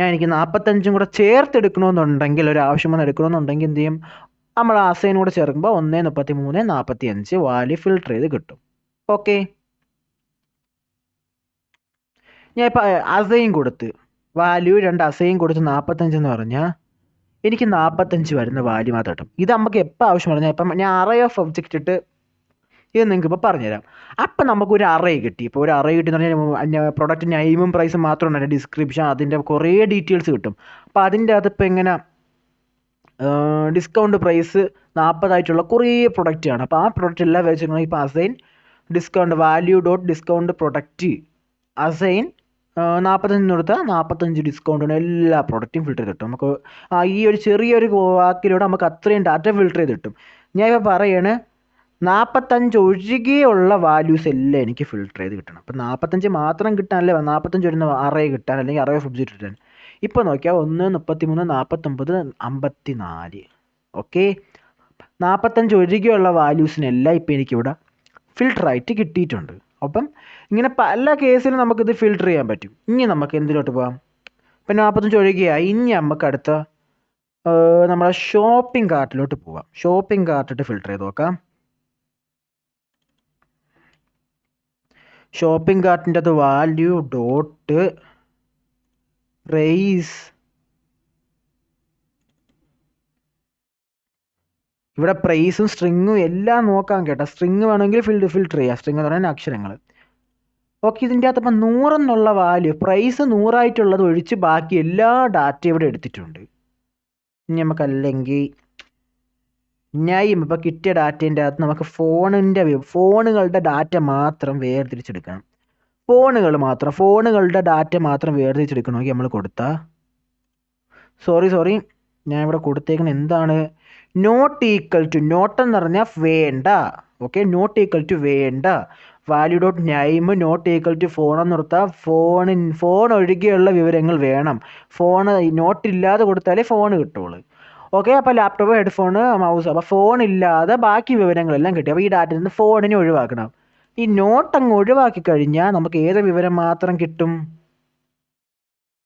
എനിക്ക് 45ഉം കൂടെ ചേർത്തെടുക്കണമെന്നുണ്ടെങ്കിൽ, ഒരു ആവശ്യം വന്ന് എടുക്കണമെന്നുണ്ടെങ്കിൽ എന്ത് ചെയ്യും, നമ്മൾ അസൈൻ കൂടെ ചേർക്കുമ്പോൾ 1, 33, 45 വാല്യൂ ഫിൽട്ടർ ചെയ്ത് കിട്ടും. ഓക്കെ, ഞാൻ ഇപ്പോൾ അസൈൻ കൊടുത്ത് വാല്യൂ 2 അസൈൻ കൊടുത്ത് 45 എന്ന് പറഞ്ഞാൽ എനിക്ക് 45 വരുന്ന വാല്യൂ മാത്രം കിട്ടും. ഇത് നമുക്ക് എപ്പോൾ ആവശ്യം പറഞ്ഞാൽ, ഇപ്പം ഞാൻ അറേ ഓഫ് ഒബ്ജക്റ്റ് ഇട്ട് ഇത് നിങ്ങൾക്ക് ഇപ്പോൾ പറഞ്ഞുതരാം. അപ്പം നമുക്കൊരു അറേ കിട്ടി. ഇപ്പോൾ ഒരു അറേ കിട്ടി എന്ന് പറഞ്ഞാൽ പ്രൊഡക്റ്റ് നെയിമും പ്രൈസും മാത്രമാണ്, അതിൻ്റെ ഡിസ്ക്രിപ്ഷൻ, അതിൻ്റെ കുറേ ഡീറ്റെയിൽസ് കിട്ടും. അപ്പോൾ അതിൻ്റെ അകത്ത് ഇപ്പോൾ എങ്ങനെ ഡിസ്കൗണ്ട് പ്രൈസ് 40 ആയിട്ടുള്ള കുറേ പ്രൊഡക്റ്റാണ്. അപ്പോൾ ആ പ്രൊഡക്റ്റ് എല്ലാം വെച്ചിട്ടുണ്ടെങ്കിൽ ഇപ്പോൾ assign discount value dot discount product assign 45 കൊടുത്താൽ 45 ഡിസ്കൗണ്ടിന് എല്ലാ പ്രൊഡക്റ്റും ഫിൽട്ടർ ചെയ്ത് കിട്ടും. നമുക്ക് ഈ ഒരു ചെറിയൊരു വാക്കിലൂടെ നമുക്ക് അത്രയും ഡാറ്റ ഫിൽട്ടർ ചെയ്ത് കിട്ടും. ഞാൻ ഇപ്പോൾ പറയാണ് 45 ഒഴികെയുള്ള വാല്യൂസ് എല്ലാം എനിക്ക് ഫിൽട്ടർ ചെയ്ത് കിട്ടണം. അപ്പം 45 മാത്രം കിട്ടാനല്ലേ, 45 വരുന്ന അറേ കിട്ടാൻ, അല്ലെങ്കിൽ അറേ ഓഫ് ഒബ്ജക്റ്റ് കിട്ടാൻ. ഇപ്പോൾ നോക്കിയാൽ 1, 33, 49, 54. ഓക്കെ, 45 ഒഴികെയുള്ള വാല്യൂസിനെല്ലാം ഇപ്പോൾ എനിക്കിവിടെ ഫിൽട്ടറായിട്ട് കിട്ടിയിട്ടുണ്ട്. അപ്പം ഇങ്ങനെ പല കേസിലും നമുക്കിത് ഫിൽട്ടർ ചെയ്യാൻ പറ്റും. ഇനി നമുക്ക് എന്തിലോട്ട് പോകാം, ഇപ്പം 45 ഒഴികെയായി. ഇനി നമുക്ക് അടുത്ത നമ്മളെ ഷോപ്പിംഗ് കാർട്ടിലോട്ട് പോവാം. ഷോപ്പിംഗ് കാർട്ടിട്ട് ഫിൽട്ടർ ചെയ്ത് നോക്കാം. ഷോപ്പിംഗ് കാർട്ടിൻ്റെ അത് വാല്യൂ ഡോട്ട് പ്രൈസ്. ഇവിടെ പ്രൈസും സ്ട്രിങ്ങും എല്ലാം നോക്കാം കേട്ടോ. സ്ട്രിങ് വേണമെങ്കിൽ ഫിൽട്ടർ ചെയ്യാം. സ്ട്രിങ് എന്ന് പറഞ്ഞാൽ അക്ഷരങ്ങൾ. ഓക്കെ, ഇതിൻ്റെ അകത്ത് ഇപ്പം 100 എന്നുള്ള വാല്യൂ, പ്രൈസ് 100 ആയിട്ടുള്ളത് ഒഴിച്ച് ബാക്കി എല്ലാ ഡാറ്റ ഇവിടെ എടുത്തിട്ടുണ്ട്. ഇനി നമുക്കല്ലെങ്കിൽ ഇപ്പോൾ കിട്ടിയ ഡാറ്റേൻ്റെ അകത്ത് നമുക്ക് ഫോണുകളുടെ ഡാറ്റ മാത്രം വേർതിരിച്ചെടുക്കണം. ഫോണുകളുടെ ഡാറ്റ മാത്രം വേർതിരിച്ചെടുക്കണമെങ്കിൽ നമ്മൾ കൊടുത്താൽ, സോറി ഞാൻ ഇവിടെ കൊടുത്തേക്കുന്നത് എന്താണ്, നോട്ട് ഈക്വൽ ടു, നോട്ട് എന്ന് പറഞ്ഞാൽ വേണ്ട. ഓക്കെ, നോട്ട് ഈക്വൽ ടു വേണ്ട. Value dot name not equal to phone എന്ന് കൊടുത്താൽ ഫോൺ ഒഴികെയുള്ള വിവരങ്ങൾ വേണം. നോട്ട് ഇല്ലാതെ കൊടുത്താലേ ഫോൺ കിട്ടുള്ളൂ. ഓക്കെ, അപ്പോൾ ലാപ്ടോപ്പ്, ഹെഡ്ഫോണ്, മൗസ്, അപ്പോൾ ഫോൺ ഇല്ലാതെ ബാക്കി വിവരങ്ങളെല്ലാം കിട്ടി. അപ്പോൾ ഈ ഡാറ്റയിൽ നിന്ന് ഫോണിനെ ഒഴിവാക്കണം. ഈ നോട്ട് അങ്ങ് ഒഴിവാക്കി കഴിഞ്ഞാൽ നമുക്ക് ഏത് വിവരം മാത്രം കിട്ടും,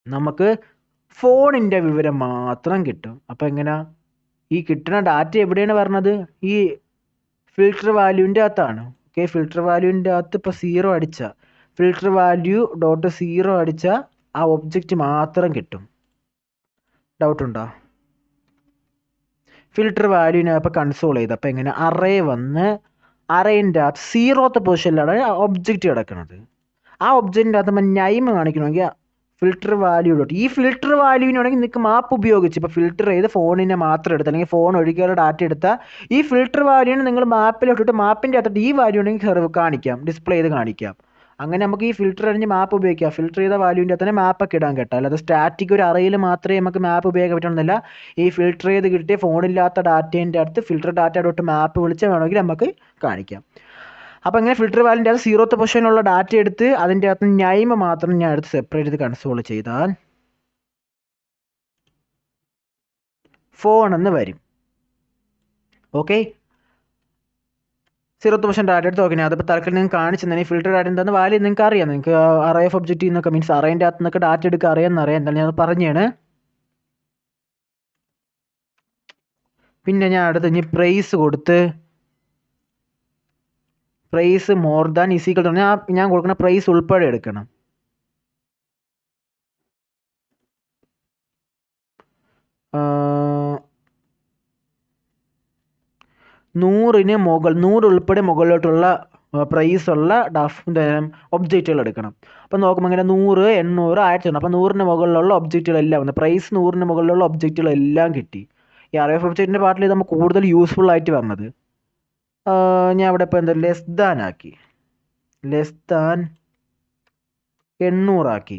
നമുക്ക് ഫോണിൻ്റെ വിവരം മാത്രം കിട്ടും. അപ്പോൾ എങ്ങനെ ഈ കിട്ടുന്ന ഡാറ്റ എവിടെയാണ് പറഞ്ഞത്, ഈ ഫിൽട്ടർ വാല്യൂവിൻ്റെ അകത്താണ്. ഓക്കെ, ഫിൽട്ടർ വാല്യൂവിൻ്റെ അകത്ത് ഇപ്പോൾ 0 അടിച്ചാൽ ഫിൽട്ടർ വാല്യൂ ഡോട്ട് 0 അടിച്ചാൽ ആ ഒബ്ജക്റ്റ് മാത്രം കിട്ടും. ഡൗട്ടുണ്ടോ? ഫിൽട്ടർ വാല്യൂവിനെ അപ്പോൾ കൺസോൾ ചെയ്ത് അപ്പോൾ എങ്ങനെ അറേ വന്ന് അറേൻ്റെ അകത്ത് 0th പൊസിഷനിലാണ് ആ ഒബ്ജക്റ്റ് കിടക്കുന്നത്. ആ ഒബ്ജക്റ്റിൻ്റെ അകത്ത് നമ്മൾ നൈം കാണിക്കണമെങ്കിൽ ഫിൽട്ടർ വാല്യൂ ഡോട്ട് ഈ ഫിൽട്ടർ വാല്യൂവിനാണെങ്കിൽ നിങ്ങൾക്ക് മാപ്പ് ഉപയോഗിച്ച് ഇപ്പോൾ ഫിൽട്ടർ ചെയ്ത് ഫോണിനെ മാത്രം എടുത്ത് അല്ലെങ്കിൽ ഫോൺ ഒഴികെയുള്ള ഡാറ്റ എടുത്താൽ ഈ ഫിൽട്ടർ വാല്യൂവിന് നിങ്ങൾ മാപ്പിലോട്ടിട്ട് മാപ്പിൻ്റെ അകത്തോട്ട് ഈ വാല്യൂ ഉണ്ടെങ്കിൽ കാണിക്കാം, ഡിസ്പ്ലേ ചെയ്ത് കാണിക്കാം. അങ്ങനെ നമുക്ക് ഈ ഫിൽട്ടർ അടിഞ്ഞ് മാപ്പ് ഉപയോഗിക്കാം. ഫിൽട്ടർ ചെയ്ത വാല്യൂവിൻ്റെ അകത്ത് തന്നെ മാപ്പൊക്കെ ഇടാൻ കേട്ടോ. അല്ലാതെ സ്റ്റാറ്റിക് ഒരു അറയിൽ മാത്രമേ നമുക്ക് മാപ്പ് ഉപയോഗിക്കാൻ പറ്റണമെന്നില്ല. ഈ ഫിൽട്ടർ ചെയ്ത് കിട്ടിയ ഫോണില്ലാത്ത ഡാറ്റേൻ്റെ അടുത്ത് ഫിൽട്ടർ ഡാറ്റ ഡോട്ട് മാപ്പ് വിളിച്ചാൽ വേണമെങ്കിൽ നമുക്ക് കാണിക്കാം. അപ്പോൾ ഇങ്ങനെ ഫിൽട്ടർ വാല്യൂൻ്റെ അത് 0th പൊസിഷനിലുള്ള ഡാറ്റ എടുത്ത് അതിൻ്റെ അകത്ത് നൈം മാത്രം ഞാൻ എടുത്ത് സെപ്പറേറ്റ് ചെയ്ത് കൺസോൾ ചെയ്താൽ ഫോൺ എന്ന് വരും. ഓക്കെ, 0th പൊസിഷൻ ഡാറ്റ എടുത്ത് നോക്കിയാൽ അതിപ്പോൾ തൽക്കാലം നിങ്ങൾക്ക് കാണിച്ചു തന്നെ ഫിൽട്ടർ ഡാറ്റ എന്താണെന്ന് വാല്യൂ നിങ്ങൾക്ക് അറിയാം. നിങ്ങൾക്ക് അറേ ഓഫ് ഒബ്ജക്റ്റ് എന്നൊക്കെ മീൻസ് അറേൻ്റെ അകത്ത് നിന്നൊക്കെ ഡാറ്റ എടുക്കുക അറിയാമെന്നറിയാം. എന്തായാലും ഞാൻ പറഞ്ഞാണ്. പിന്നെ ഞാൻ അടുത്ത് ഇനി പ്രൈസ് കൊടുത്ത് price more than equal to ഞാൻ കൊടുക്കുന്ന പ്രൈസ് ഉൾപ്പെടെ എടുക്കണം. നൂറിന് മുകൾ 100 ഉൾപ്പെടെ മുകളിലോട്ടുള്ള പ്രൈസ് ഉള്ള ഒബ്ജക്റ്റുകൾ എടുക്കണം. അപ്പോൾ നോക്കുമ്പോൾ ഇങ്ങനെ 100, 800, 1000. അപ്പോൾ 100ന് മുകളിലുള്ള ഒബ്ജക്റ്റുകളെല്ലാം വന്നു. പ്രൈസ് 100ന് മുകളിലുള്ള ഒബ്ജക്റ്റുകളെല്ലാം കിട്ടി. ഈ അറേ ഓഫ് ഒബ്ജക്റ്റിൻ്റെ പാർട്ടിൽ നമുക്ക് കൂടുതൽ യൂസ്ഫുൾ ആയിട്ട് വന്നത് ഞാൻ ഇവിടെ ഇപ്പോൾ എന്താ ലെസ് ദാൻ ആക്കി, ലെസ് ദാൻ 800 ആക്കി.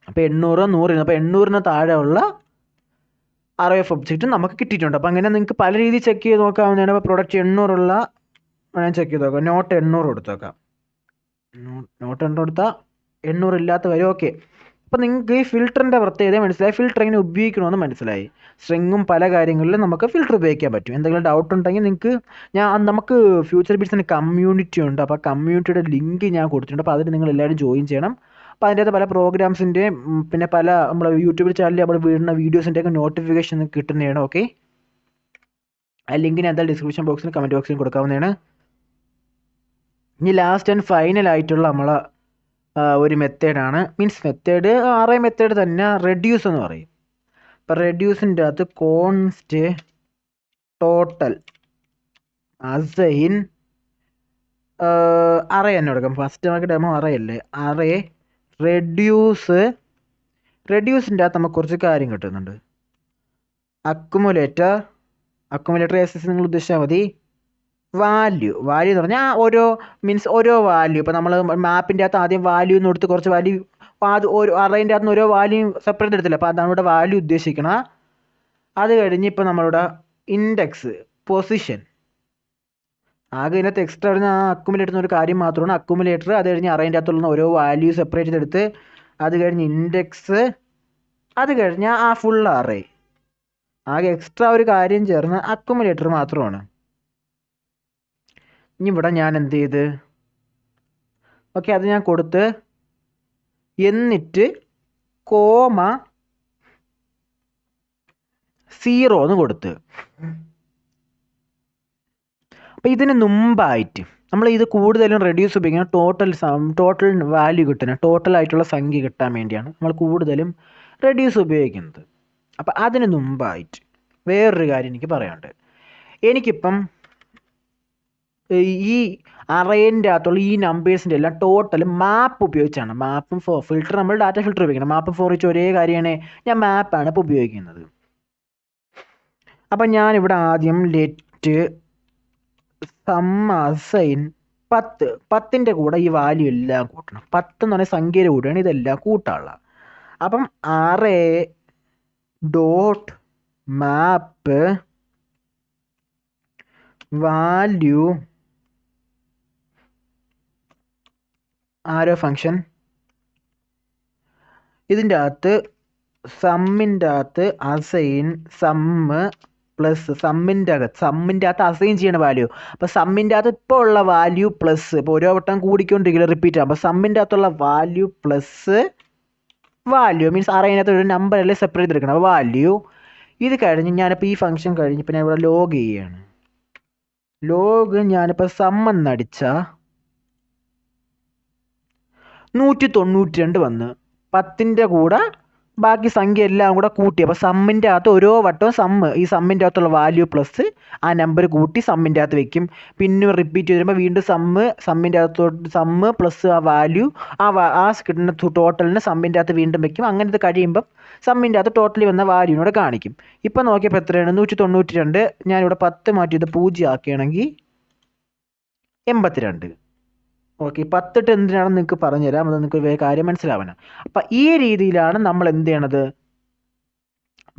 അപ്പോൾ 800, 100. അപ്പോൾ 800ന് താഴെയുള്ള അറേ ഓഫ് ഒബ്ജക്റ്റ് നമുക്ക് കിട്ടിയിട്ടുണ്ട്. അപ്പോൾ അങ്ങനെ നിങ്ങൾക്ക് പല രീതിയിൽ ചെക്ക് ചെയ്ത് നോക്കാവുന്നതാണ്. ഇപ്പോൾ പ്രൊഡക്റ്റ് 800 ഉള്ള ഞാൻ ചെക്ക് ചെയ്ത് നോക്കാം. നോട്ട് 800 കൊടുത്ത് നോക്കാം. നോട്ട് 800 കൊടുത്താൽ 800 ഇല്ലാത്ത വരും. ഓക്കെ, അപ്പോൾ നിങ്ങൾക്ക് ഈ ഫിൽറ്ററിൻ്റെ പ്രത്യേകത മനസ്സിലായി, ഫിൽറ്റർ എങ്ങനെ ഉപയോഗിക്കണമെന്ന് മനസ്സിലായി. സ്ട്രിങ്ങും പല കാര്യങ്ങളിലും നമുക്ക് ഫിൽറ്റർ ഉപയോഗിക്കാൻ പറ്റും. എന്തെങ്കിലും ഡൗട്ട് ഉണ്ടെങ്കിൽ നിങ്ങൾക്ക് നമുക്ക് ഫ്യൂച്ചർ ബിറ്റ്സിന് കമ്മ്യൂണിറ്റി ഉണ്ട്. അപ്പോൾ കമ്മ്യൂണിറ്റിയുടെ ലിങ്ക് ഞാൻ കൊടുത്തിട്ടുണ്ട്. അപ്പോൾ അതിൽ നിങ്ങൾ എല്ലാവരും ജോയിൻ ചെയ്യണം. അപ്പോൾ അതിൻ്റെ അകത്ത് പല പ്രോഗ്രാംസിൻ്റെയും പിന്നെ പല നമ്മുടെ യൂട്യൂബ് ചാനലിൽ നമ്മൾ വീടുന്ന വീഡിയോസിൻ്റെയൊക്കെ നോട്ടിഫിക്കേഷൻ കിട്ടുന്നതാണ്. ഓക്കെ, ആ ലിങ്ക് ഞാൻ എന്തായാലും ഡിസ്ക്രിപ്ഷൻ ബോക്സിലും കമൻറ്റ് ബോക്സിലും കൊടുക്കാവുന്നതാണ്. ഇനി ലാസ്റ്റ് ആൻഡ് ഫൈനൽ ആയിട്ടുള്ള നമ്മളെ ഒരു മെത്തേഡാണ്, മീൻസ് മെത്തേഡ് അറേ മെത്തേഡ് തന്നെ റെഡ്യൂസ് എന്ന് പറയും. അപ്പോൾ റെഡ്യൂസിൻ്റെ അകത്ത് കോൺസ്റ്റ് ടോട്ടൽ അസൈൻ അറേ തന്നെ കൊടുക്കാം. ഫസ്റ്റ് നമുക്ക് ഡെമോ അറേ അല്ലേ, അറേ റെഡ്യൂസിൻ്റെ അകത്ത് നമുക്ക് കുറച്ച് കാര്യം കിട്ടുന്നുണ്ട്. അക്കുമുലേറ്റർ എസ് നിങ്ങൾ ഉദ്ദേശിച്ചാൽ മതി. വാല്യൂ എന്ന് പറഞ്ഞാൽ ഓരോ വാല്യൂ. ഇപ്പോൾ നമ്മൾ മാപ്പിൻ്റെ അകത്ത് ആദ്യം വാല്യൂ എന്ന് കൊടുത്ത് കുറച്ച് വാല്യൂ, അപ്പോൾ അത് ഓരോ അറേൻ്റെ അകത്ത് നിന്ന് ഓരോ വാല്യൂ സെപ്പറേറ്റ് എടുത്തില്ല. അപ്പോൾ അതാണ് ഇവിടെ വാല്യൂ ഉദ്ദേശിക്കണം. അത് കഴിഞ്ഞ് ഇപ്പോൾ നമ്മളിവിടെ ഇൻഡെക്സ് പൊസിഷൻ ആകെ ഇതിനകത്ത് എക്സ്ട്രാ വരുന്ന ആ അക്കുമുലേറ്റർ എന്നൊരു കാര്യം മാത്രമാണ്. അക്കുമുലേറ്റർ അത് കഴിഞ്ഞ് അറേൻ്റെ അകത്തുള്ള ഓരോ വാല്യൂ സെപ്പറേറ്റ് ചെയ്തെടുത്ത് അത് കഴിഞ്ഞ് ഇൻഡെക്സ് അത് കഴിഞ്ഞ് ആ ഫുൾ അറേ ആകെ എക്സ്ട്രാ ഒരു കാര്യം ചേർന്ന് അക്കുമുലേറ്റർ മാത്രമാണ്. ഇനി ഇവിടെ ഞാൻ എന്ത് ചെയ്ത് ഓക്കെ അത് ഞാൻ കൊടുത്ത് എന്നിട്ട് കോമ 0 എന്ന് കൊടുത്ത്. അപ്പോൾ ഇതിന് മുമ്പായിട്ട് നമ്മൾ ഇത് കൂടുതലും റെഡ്യൂസ് ഉപയോഗിക്കുന്നത് ടോട്ടൽ വാല്യൂ കിട്ടുന്ന ടോട്ടലായിട്ടുള്ള സംഖ്യ കിട്ടാൻ വേണ്ടിയാണ് നമ്മൾ കൂടുതലും റെഡ്യൂസ് ഉപയോഗിക്കുന്നത്. അപ്പോൾ അതിന് മുമ്പായിട്ട് വേറൊരു കാര്യം എനിക്ക് പറയാനുണ്ട്. എനിക്കിപ്പം ഈ അറേൻ്റെ അകത്തുള്ള ഈ നമ്പേഴ്സിൻ്റെ എല്ലാം ടോട്ടൽ മാപ്പ് ഉപയോഗിച്ചാണ്. മാപ്പും ഫിൽറ്റർ നമ്മൾ ഡാറ്റ ഫിൽറ്റർ ഉപയോഗിക്കണം. മാപ്പും ഫോർ ഈച്ച് ഒരേ കാര്യമാണ്. ഞാൻ മാപ്പാണ് ഇപ്പോൾ ഉപയോഗിക്കുന്നത്. അപ്പം ഞാനിവിടെ ആദ്യം ലെറ്റ് സം അസൈൻ 10ൻ്റെ കൂടെ ഈ വാല്യൂ എല്ലാം കൂട്ടണം. 10 എന്ന് പറഞ്ഞാൽ സംഖ്യയുടെ കൂടെയാണ് ഇതെല്ലാം കൂട്ടാനുള്ള. അപ്പം അറേ ഡോട്ട് മാപ്പ് വാല്യൂ ആരോ ഫങ്ഷൻ ഇതിൻ്റെ അകത്ത് സമ്മിൻ്റെ അകത്ത് അസൈൻ സമ്മ് പ്ലസ് സമ്മിൻ്റെ അകത്ത് അസൈൻ ചെയ്യണ വാല്യൂ. അപ്പോൾ സമ്മിൻ്റെ അകത്ത് ഇപ്പോൾ ഉള്ള വാല്യൂ പ്ലസ് ഇപ്പോൾ ഓരോ വട്ടം കൂടിക്കൊണ്ടിരിക്കില്ല റിപ്പീറ്റ് ആകും. അപ്പോൾ സമ്മിൻ്റെ അകത്തുള്ള വാല്യൂ പ്ലസ് വാല്യൂ മീൻസ് അറേനകത്ത് ഒരു നമ്പർ അല്ലേ സെപ്പറേറ്റ് എടുക്കണം. അപ്പോൾ വാല്യൂ ഇത് കഴിഞ്ഞ് ഞാനിപ്പോൾ ഈ ഫംഗ്ഷൻ കഴിഞ്ഞിപ്പോൾ ഞാൻ ഇവിടെ ലോഗ് ചെയ്യുകയാണ്. ലോഗ് ഞാനിപ്പോൾ സം എന്നടിച്ചാൽ 192 വന്ന് 10ൻ്റെ കൂടെ ബാക്കി സംഖ്യ എല്ലാം കൂടെ കൂട്ടി. അപ്പോൾ സമ്മിൻ്റെ അകത്ത് ഓരോ വട്ടവും ഈ സമ്മിൻ്റെ അകത്തുള്ള വാല്യൂ പ്ലസ് ആ നമ്പർ കൂട്ടി സമ്മിൻ്റെ അകത്ത് വെക്കും. പിന്നെ റിപ്പീറ്റ് വരുമ്പോൾ വീണ്ടും സമ്മിൻ്റെ അകത്തോട്ട് സമ്മ് പ്ലസ് ആ വാല്യൂ ആ കിട്ടുന്ന ടോട്ടലിന് സമ്മിൻ്റെ അകത്ത് വീണ്ടും വെക്കും. അങ്ങനെ ഇത് കഴിയുമ്പം സമ്മിൻ്റെ അകത്ത് ടോട്ടലി വന്ന വാല്യൂനോട് കാണിക്കും. ഇപ്പം നോക്കിയപ്പോൾ എത്രയാണ്? 192. ഞാനിവിടെ 10 മാറ്റി ഇത് 0 ആക്കുകയാണെങ്കിൽ 82. ഓക്കെ, 10 എന്തിനാണെന്ന് നിങ്ങൾക്ക് പറഞ്ഞുതരാം, അത് നിങ്ങൾക്ക് കാര്യം മനസ്സിലാവണം. അപ്പം ഈ രീതിയിലാണ് നമ്മൾ എന്ത് ചെയ്യണത്?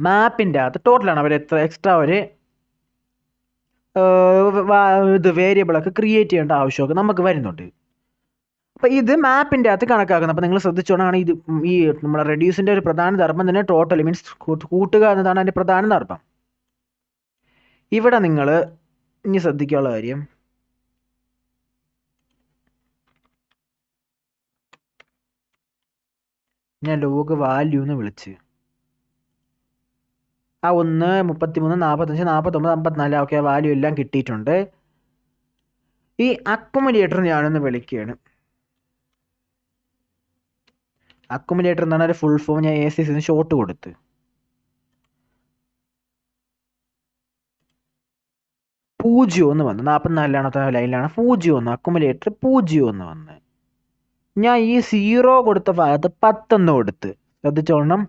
മാപ്പിൻ്റെ അകത്ത് ടോട്ടലാണ് അവർ എക്സ്ട്രാ ഒരു ഇത് വേരിയബിളൊക്കെ ക്രിയേറ്റ് ചെയ്യേണ്ട ആവശ്യമൊക്കെ നമുക്ക് വരുന്നുണ്ട്. അപ്പം ഇത് മാപ്പിൻ്റെ അകത്ത് കണക്കാക്കുന്നത്. അപ്പം നിങ്ങൾ ശ്രദ്ധിച്ചോണാണ് ഈ നമ്മുടെ റെഡ്യൂസിൻ്റെ ഒരു പ്രധാന ധർമ്മം തന്നെ ടോട്ടൽ മീൻസ് കൂട്ടുക എന്നതാണ് അതിൻ്റെ പ്രധാന ധർമ്മം. ഇവിടെ നിങ്ങൾ ഇനി ശ്രദ്ധിക്കാനുള്ള കാര്യം, ഞാൻ ലോഗ് വാല്യൂ എന്ന് വിളിച്ച് ആ 1, 33, 45, 49, 54 ഓക്കെ വാല്യൂ എല്ലാം കിട്ടിയിട്ടുണ്ട്. ഈ അക്കുമുലേറ്റർ ഞാനൊന്ന് വിളിക്കുകയാണ്. അക്കുമുലേറ്റർ എന്നാണ് ഒരു ഫുൾ ഫോം. ഞാൻ ACC ഷോർട്ട് കൊടുത്ത് 0 എന്ന് വന്നു. 44ാമത്തെ ലൈനിലാണ് 0 എന്ന്, അക്കുമുലേറ്റർ 0 എന്ന് വന്ന്. ഞാൻ ഈ 0 കൊടുത്ത ഭാഗത്ത് 10 എന്ന് കൊടുത്ത്, ശ്രദ്ധിച്ചോളണം.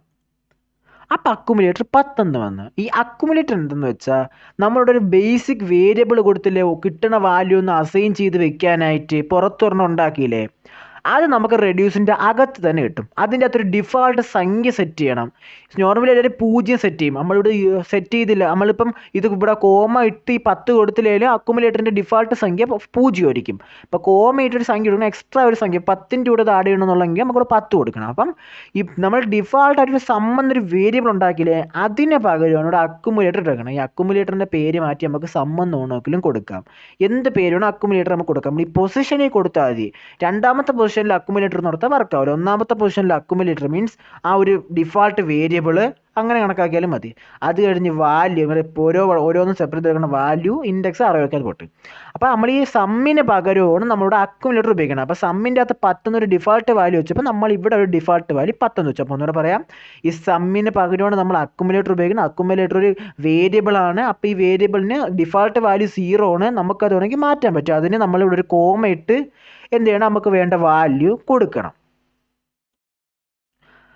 അപ്പം അക്കുമുലേറ്റർ 10 എന്ന് വന്ന്. ഈ അക്കുമുലേറ്റർ എന്തെന്ന് വെച്ചാൽ നമ്മളുടെ ഒരു ബേസിക് വേരിയബിൾ കൊടുത്തില്ലേ, കിട്ടണ വാല്യൂ ഒന്ന് അസൈൻ ചെയ്ത് വെക്കാനായിട്ട് പുറത്തൊരെണ്ണം ഉണ്ടാക്കിയില്ലേ, അത് നമുക്ക് റെഡ്യൂസിൻ്റെ അകത്ത് തന്നെ കിട്ടും. അതിൻ്റെ അകത്തൊരു ഡിഫാൾട്ട് സംഖ്യ സെറ്റ് ചെയ്യണം. നോർമലി എല്ലാവരും 0 സെറ്റ് ചെയ്യും. നമ്മളിവിടെ സെറ്റ് ചെയ്തില്ല. നമ്മളിപ്പം ഇത് ഇവിടെ കോമ ഇട്ട് ഈ 10 കൊടുത്തില്ലെങ്കിലും അക്കുമുലേറ്ററിൻ്റെ ഡിഫാൾട്ട് സംഖ്യ 0 ആയിരിക്കും. ഇപ്പോൾ കോമ ഇട്ടൊരു സംഖ്യ കൊടുക്കണം, എക്സ്ട്രാ ഒരു സംഖ്യ 10ൻ്റെ കൂടെ ആഡ് ചെയ്യണമെന്നുള്ളെങ്കിൽ നമുക്കിവിടെ 10 കൊടുക്കണം. അപ്പം ഈ നമ്മൾ ഡിഫാൾട്ടായിട്ടൊരു സം എന്നൊരു വേരിയബിൾ ഉണ്ടാക്കിയില്ലേ, അതിന് പകരമാണ് ഇവിടെ അക്കുമുലേറ്റർ എടുക്കണം. ഈ അക്കുമുലേറ്ററിൻ്റെ പേര് മാറ്റി നമുക്ക് സം എന്ന് ഓണോക്കിലും കൊടുക്കാം. എന്ത് പേരാണ് അക്കുമുലേറ്റർ നമുക്ക് കൊടുക്കാം. നമ്മൾ ഈ പൊസിഷനിൽ കൊടുത്താൽ മതി. രണ്ടാമത്തെ പൊസിഷനിൽ അക്കുമുലേറ്റർ നടത്താൻ വർക്ക് ആവില്ല. ഒന്നാമത്തെ പൊസിഷനിൽ അക്കുമുലേറ്റർ മീൻസ് ആ ഒരു ഡിഫാൾട്ട് വേരിയബിള് അങ്ങനെ കണക്കാക്കിയാലും മതി. അത് കഴിഞ്ഞ് വാല്യൂ ഓരോന്നും സെപ്പറേറ്റ് എടുക്കുന്ന വാല്യൂ ഇൻഡെക്സ് അറവയ്ക്കാൻ പോട്ട്. അപ്പോൾ നമ്മൾ ഈ സമ്മിന് പകരമാണ് നമ്മളുടെ അക്കുമുലേറ്റർ ഉപയോഗിക്കണം. അപ്പോൾ സമ്മിൻ്റെ അകത്ത് 10 എന്നൊരു ഡിഫാൾട്ട് വാല്യൂ വെച്ചപ്പോൾ നമ്മൾ ഇവിടെ ഒരു ഡിഫാൾട്ട് വാല്യൂ 10 എന്ന് വെച്ചു. അപ്പോൾ ഒന്നുകൂടെ പറയാം, ഈ സമ്മിന് പകരമാണ് നമ്മൾ അക്കുമുലേറ്റർ ഉപയോഗിക്കുന്നത്. അക്കുമുലേറ്റർ ഒരു വേരിയബിൾ ആണ്. അപ്പോൾ ഈ വേരിയബിളിന് ഡിഫാൾട്ട് വാല്യൂ 0 ആണ്. നമുക്കത് വേണമെങ്കിൽ മാറ്റാൻ പറ്റും. അതിന് നമ്മളിവിടെ ഒരു കോമ ഇട്ട് എന്ത് ചെയ്യണം, നമുക്ക് വേണ്ട വാല്യൂ കൊടുക്കണം.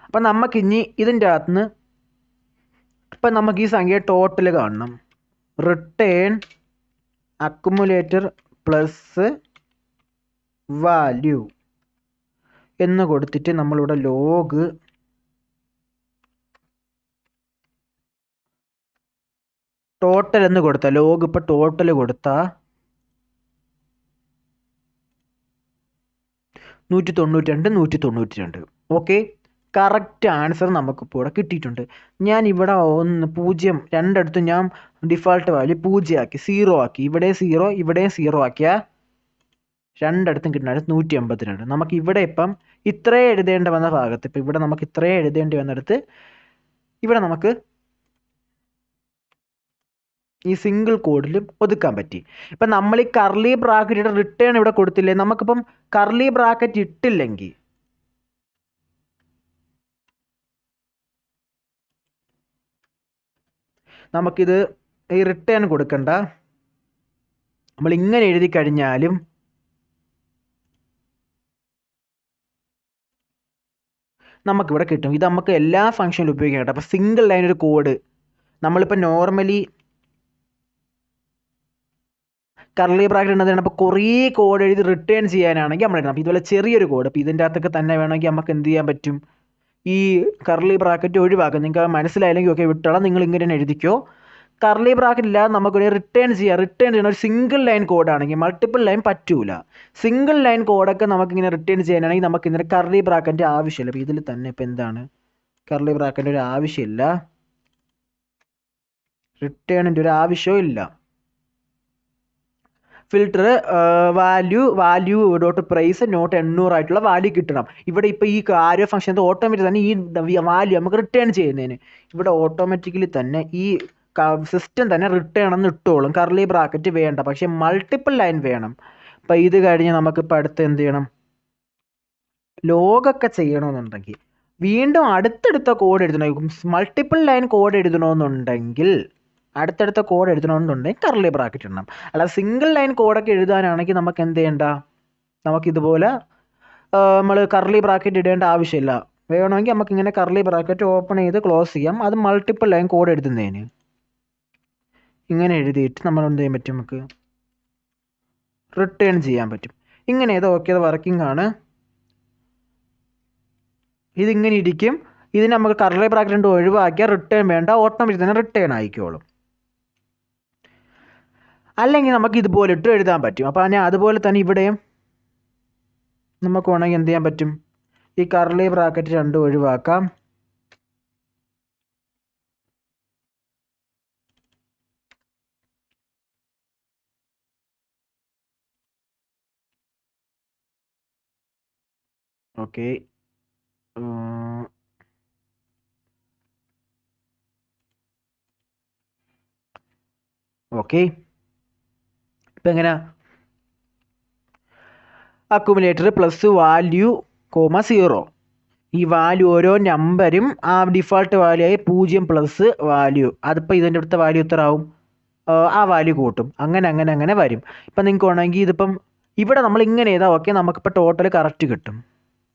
അപ്പം നമുക്കിനി ഇതിൻ്റെ അകത്തുനിന്ന് ഇപ്പം നമുക്ക് ഈ സംഖ്യ ടോട്ടൽ കാണണം. റിട്ടേൺ അക്കുമുലേറ്റർ പ്ലസ് വാല്യൂ എന്ന് കൊടുത്തിട്ട് നമ്മളിവിടെ ലോഗ് ടോട്ടൽ എന്ന് കൊടുത്താൽ, ലോഗ് ഇപ്പോൾ ടോട്ടൽ കൊടുത്താൽ 192. ഓക്കെ, കറക്റ്റ് ആൻസർ നമുക്കിപ്പോൾ ഇവിടെ കിട്ടിയിട്ടുണ്ട്. ഞാൻ ഇവിടെ 0 രണ്ടിടത്തും ഞാൻ ഡിഫാൾട്ട് വാല്യൂ 0 ആക്കി, 0 ആക്കി. ഇവിടെ 0 ഇവിടെയും 0 ആക്കിയാൽ രണ്ടിടത്തും കിട്ടുന്നത് 182. നമുക്ക് ഇവിടെ ഇപ്പം ഇത്രയും എഴുതേണ്ടി വന്ന ഭാഗത്ത്, ഇപ്പം ഇവിടെ നമുക്ക് ഇത്രയും എഴുതേണ്ടി വന്നിടത്ത് ഇവിടെ നമുക്ക് ഈ സിംഗിൾ കോഡിലും ഒതുക്കാൻ പറ്റി. ഇപ്പം നമ്മൾ ഈ കർലി ബ്രാക്കറ്റ് റിട്ടേൺ ഇവിടെ കൊടുത്തില്ലേ, നമുക്കിപ്പം കർലി ബ്രാക്കറ്റ് ഇട്ടില്ലെങ്കിൽ നമുക്കിത് ഈ റിട്ടേൺ കൊടുക്കണ്ട. നമ്മൾ ഇങ്ങനെ എഴുതി കഴിഞ്ഞാലും നമുക്കിവിടെ കിട്ടും. ഇത് നമുക്ക് എല്ലാ ഫംഗ്ഷനിലും ഉപയോഗിക്കാൻ കേട്ടോ. അപ്പോൾ സിംഗിൾ ലൈൻ ഒരു കോഡ് നമ്മളിപ്പോൾ നോർമലി കർലി ബ്രാക്കറ്റ് ഉണ്ടെന്നാണ്. അപ്പോൾ കുറേ കോഡ് എഴുതി റിട്ടേൺ ചെയ്യാനാണെങ്കിൽ നമ്മൾ എഴുതണം. അപ്പോൾ ഇതുപോലെ ചെറിയൊരു കോഡ്, അപ്പോൾ ഇതിൻ്റെ അകത്തൊക്കെ തന്നെ വേണമെങ്കിൽ നമുക്ക് എന്ത് ചെയ്യാൻ പറ്റും, ഈ കർലി ബ്രാക്കറ്റ് ഒഴിവാക്കും. നിങ്ങൾക്ക് മനസ്സിലായില്ലെങ്കിൽ ഓക്കെ വിട്ടോളാം, നിങ്ങൾ ഇങ്ങനെ തന്നെ എഴുതിക്കോ. കർലി ബ്രാക്കറ്റ് ഇല്ലാതെ നമുക്ക് റിട്ടേൺ ചെയ്യണം. ഒരു സിംഗിൾ ലൈൻ കോഡാണെങ്കിൽ, മൾട്ടിപ്പിൾ ലൈൻ പറ്റൂല. സിംഗിൾ ലൈൻ കോഡൊക്കെ നമുക്കിങ്ങനെ റിട്ടേൺ ചെയ്യാനാണെങ്കിൽ നമുക്ക് ഇങ്ങനെ കർലി ബ്രാക്കറ്റ് ആവശ്യമില്ല. അപ്പോൾ ഇതിൽ തന്നെ ഇപ്പം എന്താണ്, കർലി ബ്രാക്കറ്റ് ഒരു ആവശ്യമില്ല, റിട്ടേണിൻ്റെ ഒരു ആവശ്യവും ഇല്ല. Filter value dot price not 800 ആയിട്ടുള്ള വാല്യൂ കിട്ടണം. ഇവിടെ ഇപ്പോൾ ഈ ആരോ ഫംഗ്ഷൻ ഓട്ടോമാറ്റിക് തന്നെ ഈ വാല്യൂ നമുക്ക് റിട്ടേൺ ചെയ്യുന്നതിന് ഇവിടെ ഓട്ടോമാറ്റിക്കലി തന്നെ ഈ സിസ്റ്റം തന്നെ റിട്ടേൺ എന്ന് ഇട്ടോളും. കർലി ബ്രാക്കറ്റ് വേണ്ട, പക്ഷേ മൾട്ടിപ്പിൾ ലൈൻ വേണം. അപ്പം ഇത് കഴിഞ്ഞ് നമുക്കിപ്പോൾ അടുത്ത് എന്ത് ചെയ്യണം? ലോഗൊക്കെ ചെയ്യണമെന്നുണ്ടെങ്കിൽ വീണ്ടും അടുത്തടുത്ത കോഡ് എഴുതണം. മൾട്ടിപ്പിൾ ലൈൻ കോഡ് എഴുതണമെന്നുണ്ടെങ്കിൽ അടുത്തടുത്ത കോഡ് എഴുതണമെന്നുണ്ടെങ്കിൽ കർലി ബ്രാക്കറ്റ് ഇടണം. അല്ലാതെ സിംഗിൾ ലൈൻ കോഡൊക്കെ എഴുതാനാണെങ്കിൽ നമുക്ക് എന്ത് ചെയ്യണ്ട, നമുക്കിതുപോലെ നമ്മൾ കർലി ബ്രാക്കറ്റ് ഇടേണ്ട ആവശ്യമില്ല. വേണമെങ്കിൽ നമുക്കിങ്ങനെ കർലി ബ്രാക്കറ്റ് ഓപ്പൺ ചെയ്ത് ക്ലോസ് ചെയ്യാം. അത് മൾട്ടിപ്പിൾ ലൈൻ കോഡ് എഴുതുന്നതിന് ഇങ്ങനെ എഴുതിയിട്ട് നമ്മൾ എന്ത് ചെയ്യാൻ പറ്റും, നമുക്ക് റിട്ടേൺ ചെയ്യാൻ പറ്റും. ഇങ്ങനെ ഇത് ഓക്കെ, അത് വർക്കിംഗ് ആണ്. ഇതിങ്ങനെ ഇരിക്കും. ഇതിന് നമുക്ക് കർലി ബ്രാക്കറ്റ് ഒഴിവാക്കിയാൽ റിട്ടേൺ വേണ്ട, ഓട്ടോമാറ്റിക് തന്നെ റിട്ടേൺ ആയിക്കോളും. അല്ലെങ്കിൽ നമുക്ക് ഇതുപോലെ ഇട്ട് എഴുതാൻ പറ്റും. അപ്പോൾ ഞാൻ അതുപോലെ തന്നെ ഇവിടെയും നമുക്ക് വേണമെങ്കിൽ എന്ത് ചെയ്യാൻ പറ്റും, ഈ കർലി ബ്രാക്കറ്റ് രണ്ടും ഒഴിവാക്കാം. Okay, okay. ഇപ്പം എങ്ങനെയാ, അക്കുമുലേറ്റർ പ്ലസ് വാല്യൂ 0. ഈ വാല്യൂ ഓരോ നമ്പരും ആ ഡിഫോൾട്ട് വാല്യൂ ആയി 0 പ്ലസ് വാല്യൂ. അതിപ്പോൾ ഇതിൻ്റെ അടുത്ത വാല്യൂ എത്ര ആവും, ആ വാല്യൂ കൂട്ടും. അങ്ങനെ വരും. ഇപ്പം നിങ്ങൾക്ക് വേണമെങ്കിൽ ഇതിപ്പം ഇവിടെ നമ്മൾ ഇങ്ങനെ ചെയ്താൽ ഓക്കെ, നമുക്കിപ്പോൾ ടോട്ടൽ കറക്റ്റ് കിട്ടും,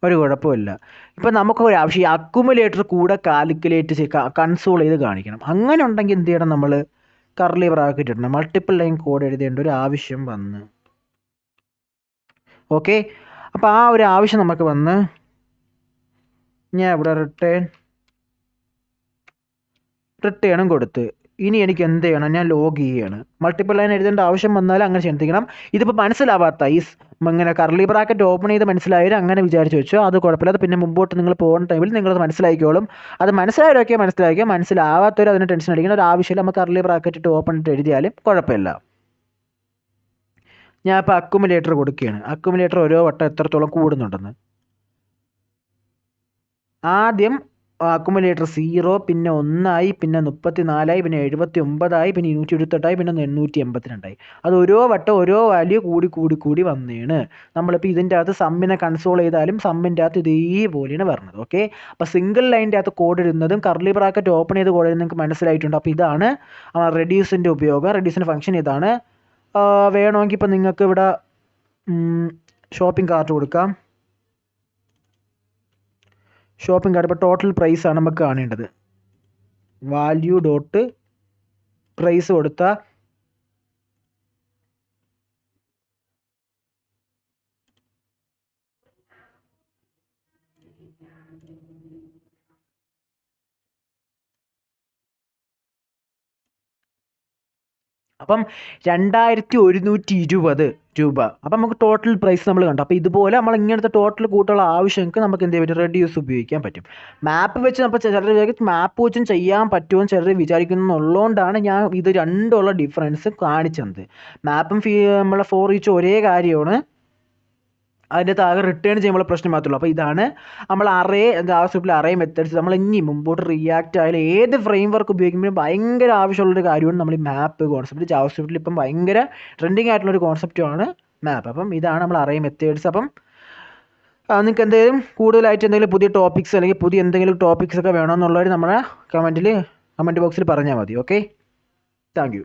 ഒരു കുഴപ്പമില്ല. ഇപ്പം നമുക്ക് ഒരു ആവശ്യം ഈ അക്കുമുലേറ്റർ കൂടെ കാൽക്കുലേറ്റ് കൺസോൾ ചെയ്ത് കാണിക്കണം. അങ്ങനെ ഉണ്ടെങ്കിൽ എന്ത് ചെയ്യണം, നമ്മൾ കർലി ബ്രാക്കറ്റ് ഇടണം. മൾട്ടിപ്പിൾ ലൈൻ കോഡ് എഴുതേണ്ട ഒരു ആവശ്യം വന്ന്, ഓക്കെ. അപ്പോൾ ആ ഒരു ആവശ്യം നമുക്ക് വന്ന് ഞാൻ ഇവിടെ റിട്ടേണും കൊടുത്ത് ഇനി എനിക്ക് എന്ത് ചെയ്യണം, ഞാൻ ലോഗ് ചെയ്യണം. മൾട്ടിപ്പിൾ ലൈൻ എഴുതേണ്ട ആവശ്യം വന്നാൽ അങ്ങനെ ചിന്തിക്കണം. ഇതിപ്പോൾ മനസ്സിലാവാത്ത ഈ ഇങ്ങനെ കർലി ബ്രാക്കറ്റ് ഓപ്പൺ ചെയ്ത് മനസ്സിലായാലും അങ്ങനെ വിചാരിച്ച് വെച്ചോ, അത് കുഴപ്പമില്ല. അത് പിന്നെ മുമ്പോട്ട് നിങ്ങൾ പോകുന്ന ടൈമിൽ നിങ്ങളത് മനസ്സിലാക്കിക്കോളും. അത് മനസ്സിലായവരൊക്കെ മനസ്സിലാക്കിയോ, മനസ്സിലാവാത്തവർ അതിന് ടെൻഷൻ അടിക്കുന്ന ഒരു ആവശ്യമില്ല. നമുക്ക് കർലി ബ്രാക്കറ്റ് ഇട്ട് ഓപ്പൺ ഇട്ട് എഴുതിയാലും കുഴപ്പമില്ല. ഞാൻ ഇപ്പോൾ അക്കുമുലേറ്റർ കൊടുക്കുകയാണ്. അക്കുമുലേറ്റർ ഓരോ വട്ടം എത്രത്തോളം കൂടുന്നുണ്ടെന്ന് ആദ്യം അക്കുമുലേറ്റർ 0, പിന്നെ 1 പിന്നെ 34, പിന്നെ 79, പിന്നെ 228, പിന്നെ 882. അത് ഓരോ വട്ടം ഓരോ വാല്യൂ കൂടി വന്നേണ്. നമ്മളിപ്പോൾ ഇതിൻ്റെ അകത്ത് സമ്മിനെ കൺസോൾ ചെയ്താലും സമ്മിൻ്റെ അകത്ത് ഇതേപോലെയാണ് വരുന്നത്. ഓക്കെ, അപ്പോൾ സിംഗിൾ ലൈൻ്റെ അകത്ത് കോഡ് ഇടുന്നതും കർലി ബ്രാക്കറ്റ് ഓപ്പൺ ചെയ്ത് കോഡ് നിങ്ങൾക്ക് മനസ്സിലായിട്ടുണ്ട്. അപ്പോൾ ഇതാണ് റെഡ്യൂസിൻ്റെ ഉപയോഗം. റെഡ്യൂസിൻ്റെ ഫംഗ്ഷൻ ഇതാണ്. വേണമെങ്കിൽ ഇപ്പം നിങ്ങൾക്ക് ഇവിടെ ഷോപ്പിംഗ് കാർട്ട് കൊടുക്കാം. ഷോപ്പിംഗ് കാർട്ട് ഇപ്പോൾ ടോട്ടൽ പ്രൈസ് ആണ് നമുക്ക് കാണേണ്ടത്. വാല്യൂ ഡോട്ട് പ്രൈസ് കൊടുത്താൽ അപ്പം 2120 രൂപ. അപ്പം നമുക്ക് ടോട്ടൽ പ്രൈസ് നമ്മൾ കണ്ടു. അപ്പോൾ ഇതുപോലെ നമ്മൾ ഇങ്ങനത്തെ ടോട്ടൽ കൂട്ടുള്ള ആവശ്യങ്ങൾക്ക് നമുക്ക് എന്ത് ചെയ്യാൻ പറ്റും, റെഡ്യൂസ് ഉപയോഗിക്കാൻ പറ്റും. മാപ്പ് വെച്ച് നമ്മൾ ചിലർ വിചാരിക്കും മാപ്പ് വെച്ചും ചെയ്യാൻ പറ്റുമെന്ന് ചിലർ വിചാരിക്കുന്നുള്ളതുകൊണ്ടാണ് ഞാൻ ഇത് രണ്ടുമുള്ള ഡിഫറൻസ് കാണിച്ചത്. മാപ്പും നമ്മളെ ഫോർ ഈച്ച് ഒരേ കാര്യമാണ്, അതിൻ്റെ താഴെ റിട്ടേൺ ചെയ്യുമ്പോൾ പ്രശ്നം മാത്രമേ ഉള്ളൂ. അപ്പോൾ ഇതാണ് നമ്മൾ ജാവാസ്ക്രിപ്റ്റിൽ അറേ മെത്തേഡ്സ്. നമ്മൾ ഇനി മുമ്പോട്ട് റിയാക്റ്റ് ആയാലും ഏത് ഫ്രെയിം വർക്ക് ഉപയോഗിക്കുമ്പോഴും ഭയങ്കര ആവശ്യമുള്ളൊരു കാര്യമാണ് നമ്മൾ ഈ മാപ്പ് കോൺസെപ്റ്റ്. ജാവാസ്ക്രിപ്റ്റിൽ ഇപ്പം ഭയങ്കര ട്രെൻഡിങ് ആയിട്ടുള്ളൊരു കോൺസെപ്റ്റുമാണ് മാപ്പ്. അപ്പം ഇതാണ് നമ്മൾ അറേ മെത്തേഡ്സ്. അപ്പം നിങ്ങൾക്ക് എന്തെങ്കിലും കൂടുതലായിട്ട് എന്തെങ്കിലും പുതിയ ടോപ്പിക്സ് അല്ലെങ്കിൽ പുതിയ എന്തെങ്കിലും ടോപ്പിക്സ് ഒക്കെ വേണമെന്നുള്ളവർ നമ്മളെ കമൻറ്റ് ബോക്സിൽ പറഞ്ഞാൽ മതി. Okay, thank you.